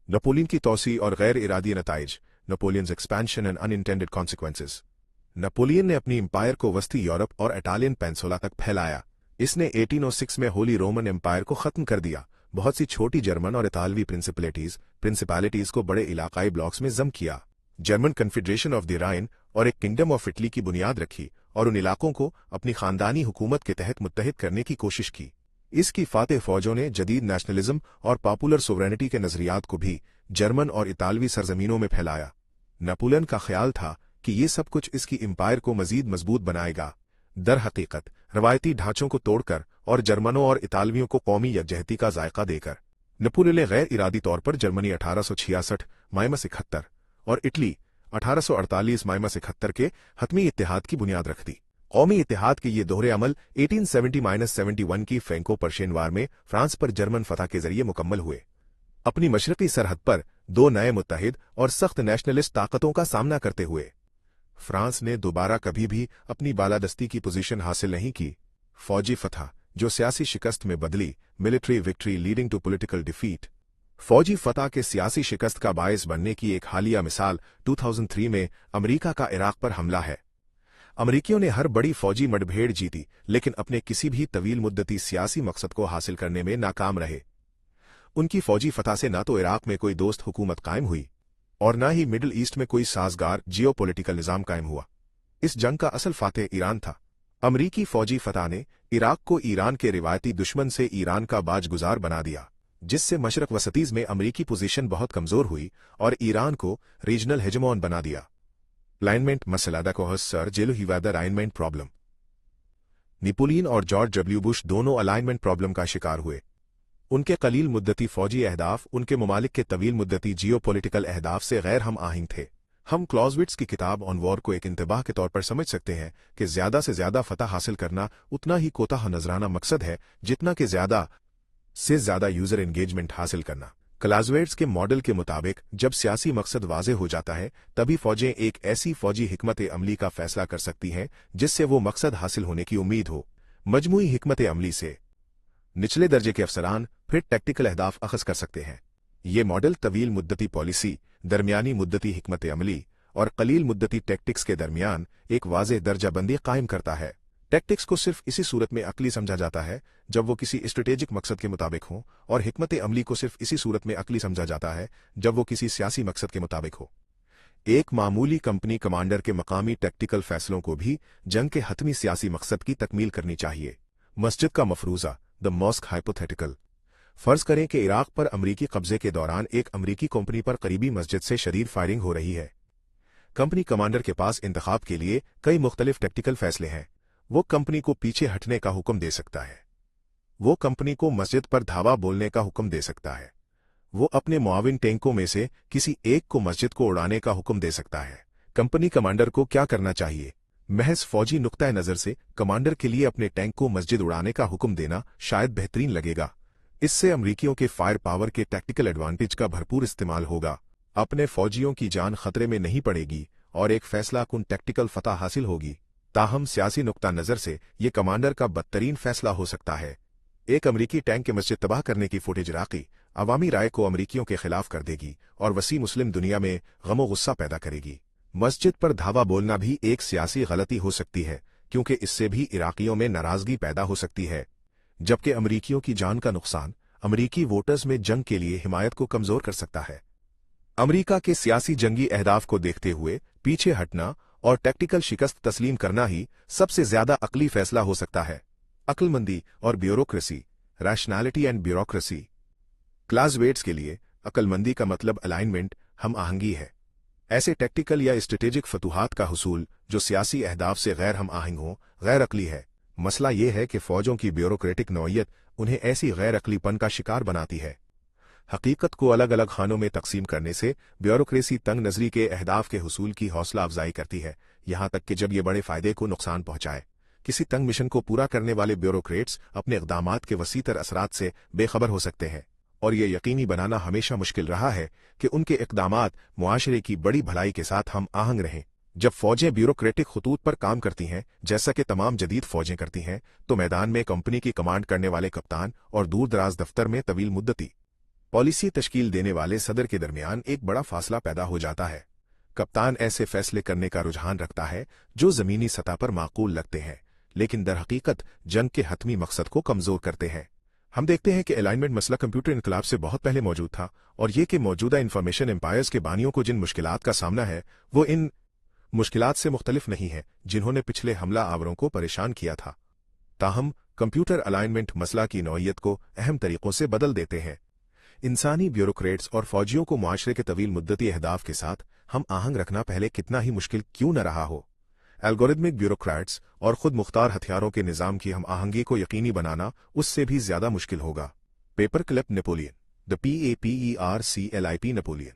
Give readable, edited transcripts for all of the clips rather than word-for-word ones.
Napoleon की तोसी और गैर इरादी नताइज, Napoleon's expansion and unintended consequences. Napoleon ने अपनी एम्पायर को वस्ती यूरोप और इटालियन पेंसुला तक फैलाया। इसने 1806 में होली रोमन एम्पायर को खत्म कर दिया। बहुत सी छोटी जर्मन और इतालवी प्रिंसिपैलिटीज को बड़े इलाकाई ब्लॉक्स में जम किया। जर्मन कन्फेडरेशन ऑफ द राइन और एक किंगडम ऑफ इटली की बुनियाद रखी और उन इलाकों को अपनी खानदानी हुकूमत के तहत मुत्तहिद करने की कोशिश की। इसकी फातेह फौजों ने जदीद नेशनलिज्म और पॉपुलर सोवरेनिटी के नजरियात को भी जर्मन और इतालवी सरजमीनों में फैलाया। नेपोलियन का ख्याल था कि ये सब कुछ इसकी एम्पायर को मजीद मजबूत बनाएगा। दर हकीकत रवायती ढांचों को तोड़कर और जर्मनों और इतालवियों को कौमी यकजहती का जायका देकर नेपोलियन ने गैर इरादी तौर पर जर्मनी 1866 माइनस 71 और इटली 1848 माइनस 71 के हतमी इत्तेहाद की बुनियाद रख दी। कौमी इत्तेहाद के ये दोहरे अमल 1870-71 की फ्रैंको पर्शियन वार में फ्रांस पर जर्मन फतह के जरिए मुकम्मल हुए। अपनी मशरकी सरहद पर दो नए मुत्तहिद और सख्त नेशनलिस्ट ताकतों का सामना करते हुए फ्रांस ने दोबारा कभी भी अपनी बालादस्ती की पोजीशन हासिल नहीं की। फौजी फतह जो सियासी शिकस्त में बदली, military victory leading to political defeat. फौजी फतह के सियासी शिकस्त का बायस बनने की एक हालिया मिसाल 2003 में अमरीका का इराक पर हमला है। अमरीकियों ने हर बड़ी फौजी मुठभेड़ जीती, लेकिन अपने किसी भी तवील मुद्दती सियासी मकसद को हासिल करने में नाकाम रहे। उनकी फौजी फतह से न तो इराक में कोई दोस्त हुकूमत कायम हुई और न ही मिडिल ईस्ट में कोई साजगार जियोपॉलिटिकल निजाम कायम हुआ। इस जंग का असल फातेह ईरान था। अमरीकी फौजी फतह ने इराक को ईरान के रिवायती दुश्मन से ईरान का बाजगुजार बना दिया, जिससे मशरक वसतीज में अमरीकी पोजीशन बहुत कमजोर हुई और ईरान को रीजनल हेजमोन बना दिया। अलाइनमेंट मसला द कोहस सर जेलो हिवादर अलाइनमेंट प्रॉब्लम। नेपोलियन और जॉर्ज डब्ल्यू बुश दोनों अलाइनमेंट प्रॉब्लम का शिकार हुए। उनके कलील मुद्दती फौजी अहदाफ उनके ममालिक के तवील मुद्दती जियोपॉलिटिकल अहदाफ से गैर हम आहंग थे। हम क्लॉजविट्स की किताब ऑन वॉर को एक इंतबाह के तौर पर समझ सकते हैं कि ज्यादा से ज्यादा फतह हासिल करना उतना ही कोताह नजराना मकसद है जितना कि ज्यादा से ज्यादा यूजर एंगेजमेंट हासिल करना। क्लाजवेट्स के मॉडल के मुताबिक जब सियासी मकसद वाज़ेह हो जाता है तभी फौजें एक ऐसी फौजी हिकमत अमली का फैसला कर सकती हैं जिससे वो मकसद हासिल होने की उम्मीद हो। मजमूई हिकमत अमली से निचले दर्जे के अफसरान फिर टैक्टिकल अहदाफ अखज़ कर सकते हैं। ये मॉडल तवील मुद्दती पॉलिसी, दरमियानी मुद्दती हिकमत अमली और कलील मुद्दती टैक्टिक्स के दरमियान एक वाज़ेह दर्जाबंदी कायम करता है। टैक्टिक्स को सिर्फ इसी सूरत में अक्ली समझा जाता है जब वो किसी स्ट्रेटेजिक मकसद के मुताबिक हो, और हिकमत अमली को सिर्फ इसी सूरत में अक्ली समझा जाता है जब वो किसी सियासी मकसद के मुताबिक हो। एक मामूली कंपनी कमांडर के मकामी टैक्टिकल फैसलों को भी जंग के हतमी सियासी मकसद की तकमील करनी चाहिए। मस्जिद का मफरूजा, द मॉस्क हाइपोथेटिकल। फर्ज करें कि इराक पर अमरीकी कब्जे के दौरान एक अमरीकी कंपनी पर करीबी मस्जिद से शदीद फायरिंग हो रही है। कंपनी कमांडर के पास इंतखाब के लिए कई मुख्तलिफ टैक्टिकल फैसले हैं। वो कंपनी को पीछे हटने का हुक्म दे सकता है, वो कंपनी को मस्जिद पर धावा बोलने का हुक्म दे सकता है, वो अपने मुआविन टैंकों में से किसी एक को मस्जिद को उड़ाने का हुक्म दे सकता है। कंपनी कमांडर को क्या करना चाहिए? महज फौजी नुक्ता नजर से कमांडर के लिए अपने टैंक को मस्जिद उड़ाने का हुक्म देना शायद बेहतरीन लगेगा। इससे अमरीकियों के फायर पावर के टैक्टिकल एडवांटेज का भरपूर इस्तेमाल होगा, अपने फौजियों की जान खतरे में नहीं पड़ेगी और एक फैसला कुन टैक्टिकल फतह हासिल होगी। ताहम सियासी नुक्ता नजर से ये कमांडर का बदतरीन फैसला हो सकता है। एक अमरीकी टैंक के मस्जिद तबाह करने की फुटेज इराकी अवामी राय को अमरीकियों के खिलाफ कर देगी और वसी मुस्लिम दुनिया में गमो गुस्सा पैदा करेगी। मस्जिद पर धावा बोलना भी एक सियासी गलती हो सकती है, क्योंकि इससे भी इराकियों में नाराजगी पैदा हो सकती है, जबकि अमरीकियों की जान का नुकसान अमरीकी वोटर्स में जंग के लिए हिमायत को कमजोर कर सकता है। अमरीका के सियासी जंगी अहदाफ को देखते हुए पीछे हटना और टैक्टिकल शिकस्त तस्लीम करना ही सबसे ज्यादा अकली फैसला हो सकता है। अक्लमंदी और ब्यूरोक्रेसी, रैशनैलिटी एंड ब्यूरोक्रेसी। क्लाजवेट्स के लिए अक्लमंदी का मतलब अलाइनमेंट, हम आहंगी है। ऐसे टैक्टिकल या स्ट्रेटेजिक फतूहात का हुसूल जो सियासी अहदाफ से गैर हम आहंग हो, गैर अकली है। मसला यह है कि फौजों की ब्यूरोक्रेटिक नौयत उन्हें ऐसी गैर अकलीपन का शिकार बनाती है। हकीकत को अलग अलग खानों में तकसीम करने से ब्यूरोक्रेसी तंग नजरी के अहदाफ के हुसूल की हौसला अफजाई करती है, यहां तक कि जब ये बड़े फायदे को नुकसान पहुंचाए। किसी तंग मिशन को पूरा करने वाले ब्यूरोक्रेट्स अपने इक़दामात के वसीतर असरात से बेखबर हो सकते हैं, और ये यकीनी बनाना हमेशा मुश्किल रहा है कि उनके इक़दामात मुआशरे की बड़ी भलाई के साथ हम आहंग रहें। जब फौजें ब्यूरोक्रेटिक खतूत पर काम करती हैं, जैसा कि तमाम जदीद फौजें करती हैं, तो मैदान में कंपनी की कमांड करने वाले कप्तान और दूर दराज दफ्तर में तवील मुद्दती पॉलिसी तश्कील देने वाले सदर के दरमियान एक बड़ा फासला पैदा हो जाता है। कप्तान ऐसे फैसले करने का रुझान रखता है जो जमीनी सतह पर माकूल लगते हैं, लेकिन दरहकीकत जंग के हतमी मकसद को कमजोर करते हैं। हम देखते हैं कि अलाइनमेंट मसला कंप्यूटर इनकलाब से बहुत पहले मौजूद था, और ये कि मौजूदा इंफॉर्मेशन एम्पायर्स के बानियों को जिन मुश्किलात का सामना है वो इन मुश्किलात से मुख्तलिफ नहीं है जिन्होंने पिछले हमला आवरों को परेशान किया था। ताहम कंप्यूटर अलाइनमेंट मसला की नौइयत को अहम तरीकों से बदल देते हैं। इंसानी ब्यूरोक्रेट्स और फौजियों को मुआशरे के तवील मुद्दती अहदाफ के साथ हम आहंग रखना पहले कितना ही मुश्किल क्यों न रहा हो, एल्गोरिदमिक ब्यूरोक्रेट्स और खुद मुख्तार हथियारों के निज़ाम की हम आहंगी को यकीनी बनाना उससे भी ज्यादा मुश्किल होगा। Paper clip Napoleon, the PAPERCLIP Napoleon.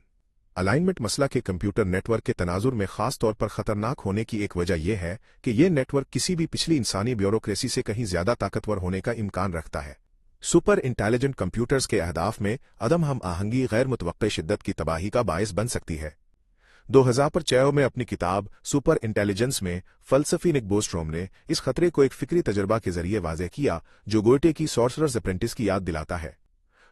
Alignment मसला के कंप्यूटर नेटवर्क के तनाजुर में खास तौर पर खतरनाक होने की एक वजह यह है कि यह नेटवर्क किसी भी पिछली इंसानी ब्यूरोक्रेसी से कहीं ज्यादा ताकतवर होने का इम्कान रखता है। सुपर इंटेलिजेंट कंप्यूटर्स के अहदाफ में अदम हम आहंगी गैर मुतवक्के शिद्दत की तबाही का बायस बन सकती है। 2006 में अपनी किताब सुपर इंटेलिजेंस में फलसफी निक बोस्ट्रोम ने इस खतरे को एक फिक्री तजर्बा के जरिए वाज़ेह किया जो गोयटे की सॉर्सरर्स अप्रेंटिस की याद दिलाता है।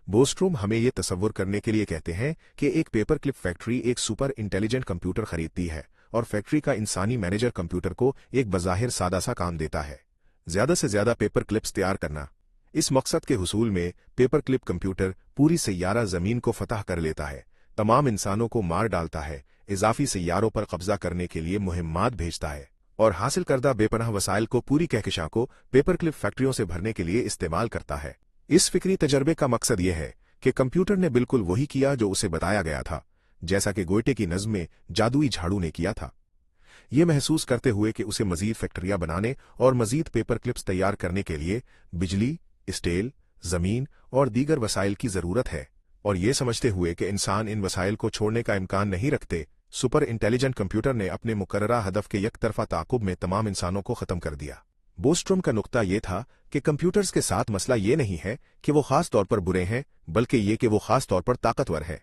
बोस्ट्रोम हमें यह तसव्वुर करने के लिए कहते हैं कि एक पेपर क्लिप फैक्ट्री एक सुपर इंटेलिजेंट कंप्यूटर खरीदती है और फैक्ट्री का इंसानी मैनेजर कंप्यूटर को एक बज़ाहिर सादा सा काम देता है, ज्यादा से ज्यादा पेपर क्लिप्स तैयार करना। इस मकसद के हुसूल में पेपर क्लिप कंप्यूटर पूरी सैयारा जमीन को फतह कर लेता है, तमाम इंसानों को मार डालता है, इजाफी सैयारों पर कब्जा करने के लिए मुहिम्मात भेजता है और हासिल करदा बेपनाह वसाइल को पूरी कहकशां को पेपर क्लिप फैक्ट्रियों से भरने के लिए इस्तेमाल करता है। इस फिक्री तजर्बे का मकसद यह है कि कंप्यूटर ने बिल्कुल वही किया जो उसे बताया गया था, जैसा कि गोयटे की नज़्म में जादुई झाड़ू ने किया था। ये महसूस करते हुए कि उसे मजीद फैक्ट्रियां बनाने और मजीद पेपर क्लिप्स तैयार करने के लिए बिजली, स्टील, जमीन और दीगर वसाइल की जरूरत है, और ये समझते हुए कि इंसान इन वसाइल को छोड़ने का इम्कान नहीं रखते, सुपर इंटेलिजेंट कंप्यूटर ने अपने मुकर्ररा हदफ के यकतरफा ताकुब में तमाम इंसानों को खत्म कर दिया। बोस्ट्रोम का नुक्ता यह था कि कंप्यूटर्स के साथ मसला ये नहीं है कि वो खास तौर पर बुरे हैं, बल्कि ये कि वो खास तौर पर ताकतवर है,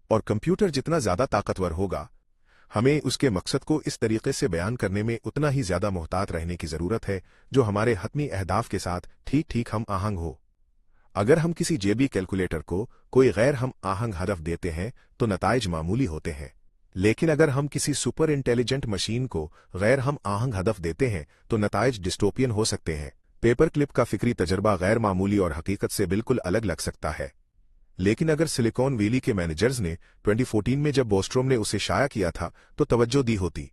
और कंप्यूटर जितना ज्यादा ताकतवर होगा, हमें उसके मकसद को इस तरीके से बयान करने में उतना ही ज्यादा मोहतात रहने की जरूरत है जो हमारे हतमी अहदाफ के साथ ठीक ठीक हम आहंग हो। अगर हम किसी जेबी कैलकुलेटर को कोई गैर हम आहंग हदफ देते हैं तो नताइज मामूली होते हैं, लेकिन अगर हम किसी सुपर इंटेलिजेंट मशीन को गैर हम आहंग हदफ देते हैं तो नताइज डिस्टोपियन हो सकते हैं। पेपर क्लिप का फिक्री तजर्बा गैर मामूली और हकीकत से बिल्कुल अलग लग सकता है, लेकिन अगर सिलिकॉन वैली के मैनेजर्स ने 2014 में जब बोस्ट्रोम ने उसे शाया किया था तो तवज्जो दी होती,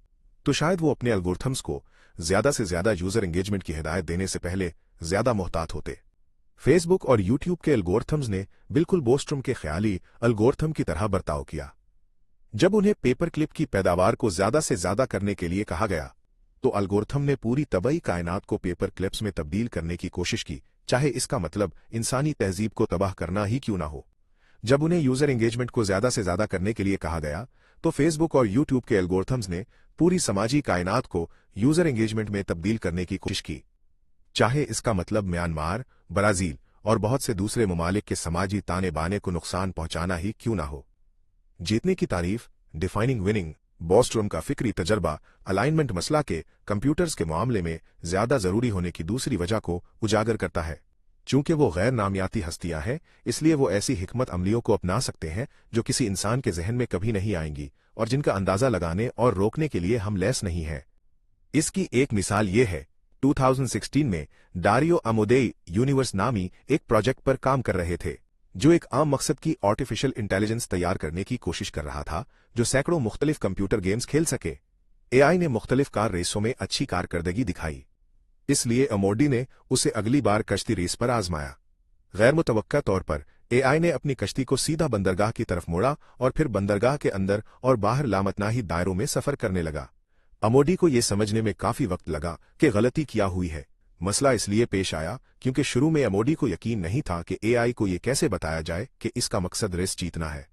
तो शायद वो अपने एल्गोरिथम्स को ज्यादा से ज्यादा यूजर एंगेजमेंट की हिदायत देने से पहले ज्यादा मोहतात होते। फेसबुक और यूट्यूब के एल्गोरिथम्स ने बिल्कुल बोस्ट्रोम के ख्याली एल्गोरिथम की तरह बर्ताव किया। जब उन्हें पेपर क्लिप की पैदावार को ज्यादा से ज्यादा करने के लिए कहा गया तो एल्गोरिथम ने पूरी तबई कायनात को पेपर क्लिप्स में तब्दील करने की कोशिश की, चाहे इसका मतलब इंसानी तहजीब को तबाह करना ही क्यों ना हो। जब उन्हें यूजर एंगेजमेंट को ज्यादा से ज्यादा करने के लिए कहा गया तो फेसबुक और यूट्यूब के एल्गोरिथम्स ने पूरी समाजी कायनात को यूजर एंगेजमेंट में तब्दील करने की कोशिश की, चाहे इसका मतलब म्यांमार, ब्राजील और बहुत से दूसरे ममालिक के समाजी ताने बाने को नुकसान पहुंचाना ही क्यों ना हो। जीतने की तारीफ, डिफाइनिंग विनिंग। बोस्ट्रोम का फिक्री तजर्बा अलाइनमेंट मसला के कंप्यूटर्स के मामले में ज्यादा जरूरी होने की दूसरी वजह को उजागर करता है। चूंकि वो गैर नामियाती हस्तियां हैं, इसलिए वो ऐसी हिकमत अमलियों को अपना सकते हैं जो किसी इंसान के जहन में कभी नहीं आएंगी और जिनका अंदाजा लगाने और रोकने के लिए हम लैस नहीं हैं। इसकी एक मिसाल ये है, 2016 में डारियो अमोदेई यूनिवर्स नामी एक प्रोजेक्ट पर काम कर रहे थे जो एक आम मकसद की आर्टिफिशियल इंटेलिजेंस तैयार करने की कोशिश कर रहा था जो सैकड़ों मुख्तलिफ कंप्यूटर गेम्स खेल सके। एआई ने मुख्तलिफ कार रेसों में अच्छी कारकर्दगी दिखाई, इसलिए अमोडी ने उसे अगली बार कश्ती रेस पर आजमाया। गैर मुतवक्का तौर पर एआई ने अपनी कश्ती को सीधा बंदरगाह की तरफ मोड़ा और फिर बंदरगाह के अंदर और बाहर लामतनाही दायरों में सफर करने लगा। अमोडी को यह समझने में काफी वक्त लगा कि गलती क्या हुई है। मसला इसलिए पेश आया क्योंकि शुरू में अमोडी को यकीन नहीं था कि एआई को यह कैसे बताया जाए कि इसका मकसद रेस जीतना है।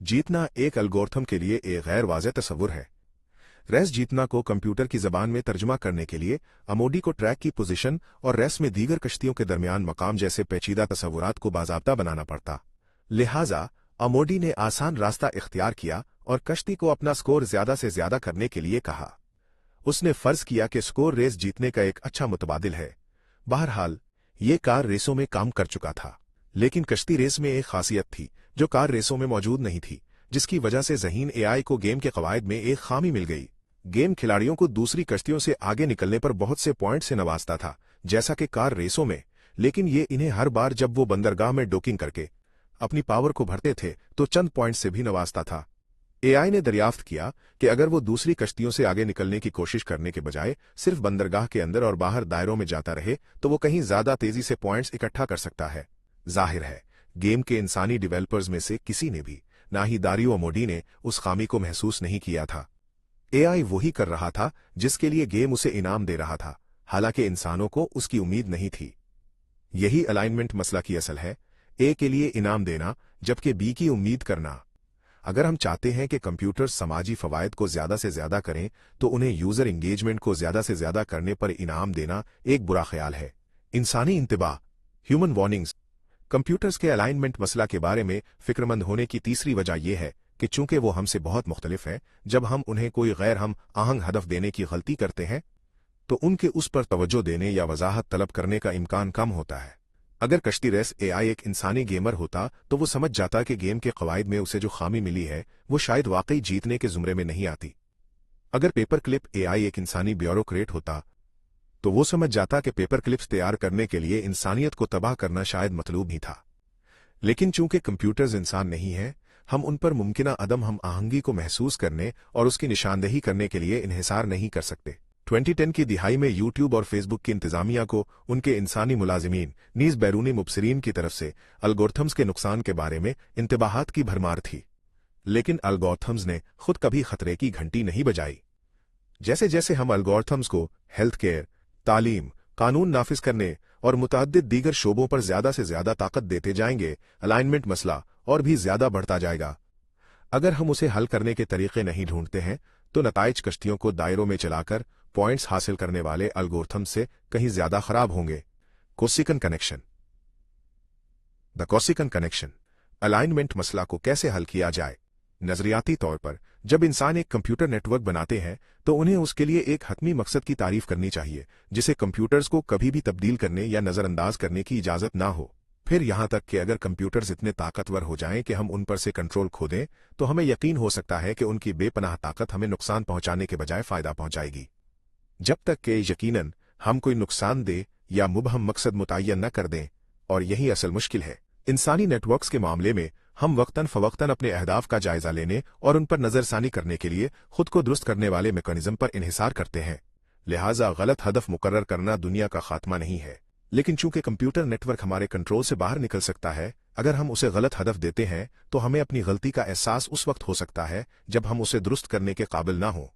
जीतना एक एल्गोरिथम के लिए एक गैर वाज़ेह तस्वुर है। रेस जीतना को कंप्यूटर की जबान में तर्जुमा करने के लिए अमोडी को ट्रैक की पोजीशन और रेस में दीगर कश्तियों के दरमियान मकाम जैसे पेचीदा तस्वुरात को बाज़ाब्ता बनाना पड़ता। लिहाजा अमोडी ने आसान रास्ता इख्तियार किया और कश्ती को अपना स्कोर ज्यादा से ज्यादा करने के लिए कहा। उसने फर्ज किया कि स्कोर रेस जीतने का एक अच्छा मुतबादिल है। बहरहाल ये कार रेसों में काम कर चुका था। लेकिन कश्ती रेस में एक खासियत थी जो कार रेसों में मौजूद नहीं थी, जिसकी वजह से ज़हीन एआई को गेम के कवायद में एक खामी मिल गई। गेम खिलाड़ियों को दूसरी कश्तियों से आगे निकलने पर बहुत से पॉइंट से नवाजता था, जैसा कि कार रेसों में, लेकिन ये इन्हें हर बार जब वो बंदरगाह में डॉकिंग करके अपनी पावर को भरते थे तो चंद पॉइंट से भी नवाजता था। एआई ने दरियाफ्त किया कि अगर वो दूसरी कश्तियों से आगे निकलने की कोशिश करने के बजाय सिर्फ बंदरगाह के अंदर और बाहर दायरों में जाता रहे तो वो कहीं ज्यादा तेजी से पॉइंट्स इकट्ठा कर सकता है। जाहिर है, गेम के इंसानी डेवलपर्स में से किसी ने भी, ना ही दारियो मोडी ने, उस खामी को महसूस नहीं किया था। एआई वही कर रहा था जिसके लिए गेम उसे इनाम दे रहा था, हालांकि इंसानों को उसकी उम्मीद नहीं थी। यही अलाइनमेंट मसला की असल है, ए के लिए इनाम देना जबकि बी की उम्मीद करना। अगर हम चाहते हैं कि कंप्यूटर्स समाजी फवायद को ज्यादा से ज्यादा करें तो उन्हें यूजर एंगेजमेंट को ज्यादा से ज्यादा करने पर इनाम देना एक बुरा ख्याल है। इंसानी इंतबाह, ह्यूमन वार्निंग्स। कंप्यूटर्स के अलाइनमेंट मसला के बारे में फिक्रमंद होने की तीसरी वजह यह है कि चूंकि वो हमसे बहुत मुख्तलिफ है, जब हम उन्हें कोई गैर हम आहंग हदफ देने की गलती करते हैं तो उनके उस पर तवज्जो देने या वजाहत तलब करने का इम्कान कम होता है। अगर कश्ती रेस एआई एक इंसानी गेमर होता तो वो समझ जाता कि गेम के कवायद में उसे जो खामी मिली है वो शायद वाकई जीतने के जुमरे में नहीं आती। अगर पेपर क्लिप एआई एक इंसानी ब्यूरोक्रेट होता तो वो समझ जाता कि पेपर क्लिप्स तैयार करने के लिए इंसानियत को तबाह करना शायद मतलूब नहीं था। लेकिन चूंकि कंप्यूटर्स इंसान नहीं हैं, हम उन पर मुमकिना अदम हम आहंगी को महसूस करने और उसकी निशानदेही करने के लिए इन्हिसार नहीं कर सकते। 2010 की दिहाई में यूट्यूब और फेसबुक की इंतजामिया को उनके इंसानी मुलाजिमीन नीज बैरूनी मुबसरीन की तरफ से अलगोरिथम्स के नुकसान के बारे में इंतबाहात की भरमार थी, लेकिन अलगोरिथम्स ने खुद कभी खतरे की घंटी नहीं बजाई। जैसे जैसे हम अलगोरिथम्स को हेल्थ केयर, तालीम, कानून नाफिज करने और मुतअद्दिद दीगर शोबों पर ज्यादा से ज्यादा ताकत देते जाएंगे, अलाइनमेंट मसला और भी ज्यादा बढ़ता जाएगा। अगर हम उसे हल करने के तरीके नहीं ढूंढते हैं तो नताइज कश्तियों को दायरों में चलाकर पॉइंट्स हासिल करने वाले अलगोरिथम से कहीं ज्यादा खराब होंगे। Corsican connection. The Corsican connection. Alignment मसला को कैसे हल किया जाए? नजरियाती तौर पर जब इंसान एक कंप्यूटर नेटवर्क बनाते हैं तो उन्हें उसके लिए एक हतमी मकसद की तारीफ करनी चाहिए जिसे कंप्यूटर्स को कभी भी तब्दील करने या नजरअंदाज करने की इजाजत ना हो। फिर यहां तक कि अगर कंप्यूटर्स इतने ताकतवर हो जाएं कि हम उन पर से कंट्रोल खो दें तो हमें यकीन हो सकता है कि उनकी बेपनाह ताकत हमें नुकसान पहुंचाने के बजाय फायदा पहुंचाएगी, जब तक कि यकीनन हम कोई नुकसानदेह या मुबहम मकसद मुतय्यन न कर दें। और यही असल मुश्किल है। इंसानी नेटवर्क्स के मामले में हम वक्तन फवक्तन अपने अहदाफ का जायजा लेने और उन पर नजरसानी करने के लिए खुद को दुरुस्त करने वाले मैकेनिज्म पर इन्हिसार करते हैं। लिहाजा गलत हदफ मुकर्रर करना दुनिया का खात्मा नहीं है, लेकिन चूंकि कंप्यूटर नेटवर्क हमारे कंट्रोल से बाहर निकल सकता है, अगर हम उसे गलत हदफ देते हैं तो हमें अपनी गलती का एहसास उस वक्त हो सकता है जब हम उसे दुरुस्त करने के काबिल ना हों।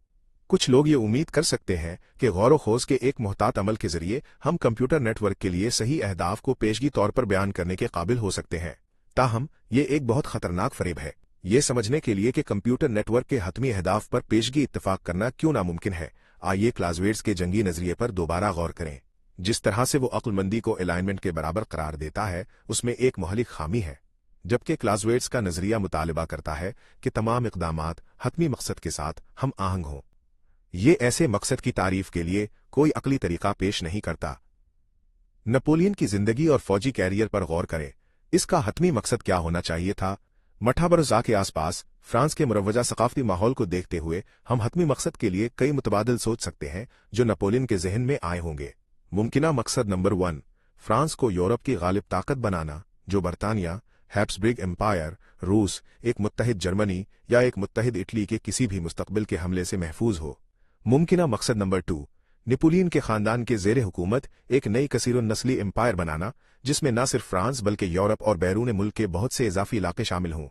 कुछ लोग ये उम्मीद कर सकते हैं कि गौर खोज के एक मुहतात अमल के जरिए हम कंप्यूटर नेटवर्क के लिए सही अहदाफ को पेशगी तौर पर बयान करने के काबिल हो सकते हैं। ताहम ये एक बहुत खतरनाक फरेब है। ये समझने के लिए कि कंप्यूटर नेटवर्क के हतमी अहदाफ पर पेशगी इत्तफाक करना क्यों नामुमकिन है, आइए क्लासवेट्स के जंगी नजरिए पर दोबारा गौर करें। जिस तरह से वो अक्लमंदी को अलाइनमेंट के बराबर करार देता है उसमें एक मोहलिक खामी है, जबकि क्लासवेट्स का नजरिया मुतालबा करता है कि तमाम इक़दामात हतमी मकसद के साथ हम आहंग हों। ये ऐसे मकसद की तारीफ के लिए कोई अकली तरीका पेश नहीं करता। नेपोलियन की जिंदगी और फौजी कैरियर पर गौर करें। इसका हतमी मकसद क्या होना चाहिए था? मठाबरजा के आसपास फ्रांस के मुरवजा सकाफती माहौल को देखते हुए हम हतमी मकसद के लिए कई मुतबादिल सोच सकते हैं जो नेपोलियन के जहन में आए होंगे। मुमकिना मकसद नंबर 1, फ्रांस को यूरोप की गालिब ताकत बनाना, जो बरतानिया, हैब्सबर्ग एम्पायर, रूस, एक मुत्तहिद जर्मनी या एक मुत्तहिद इटली के किसी भी मुस्तकबिल के हमले से महफूज हो। मुमकिना मकसद नंबर 2, नेपोलियन के खानदान के ज़ेर हुकूमत एक नई कसीरुन नस्ली एम्पायर बनाना जिसमें न सिर्फ फ्रांस बल्कि यूरोप और बैरून मुल्क के बहुत से इजाफी इलाके शामिल हों।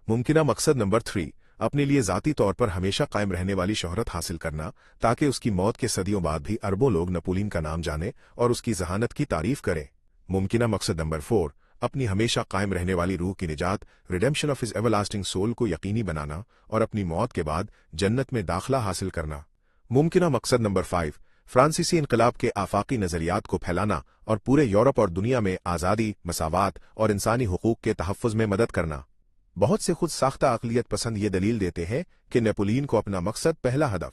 मुमकिना मकसद नंबर 3, अपने लिए ज़ाती तौर पर हमेशा कायम रहने वाली शोहरत हासिल करना ताकि उसकी मौत के सदियों बाद भी अरबों लोग नेपोलियन का नाम जाने और उसकी जहानत की तारीफ करें। मुमकिना मकसद नंबर 4, अपनी हमेशा कायम रहने वाली रूह की निजात, redemption of his everlasting soul को यकीनी बनाना और अपनी मौत के बाद जन्नत में दाखला हासिल करना। मुमकिना मकसद नंबर 5, फ्रांसीसी इनकलाब के आफाकी नजरियात को फैलाना और पूरे यूरोप और दुनिया में आज़ादी, मसावात और इंसानी हुकूक के तहफ़्फ़ुज़ में मदद करना। बहुत से खुद साख्ता अक़लियत पसंद ये दलील देते हैं कि नेपोलियन को अपना मकसद, पहला हदफ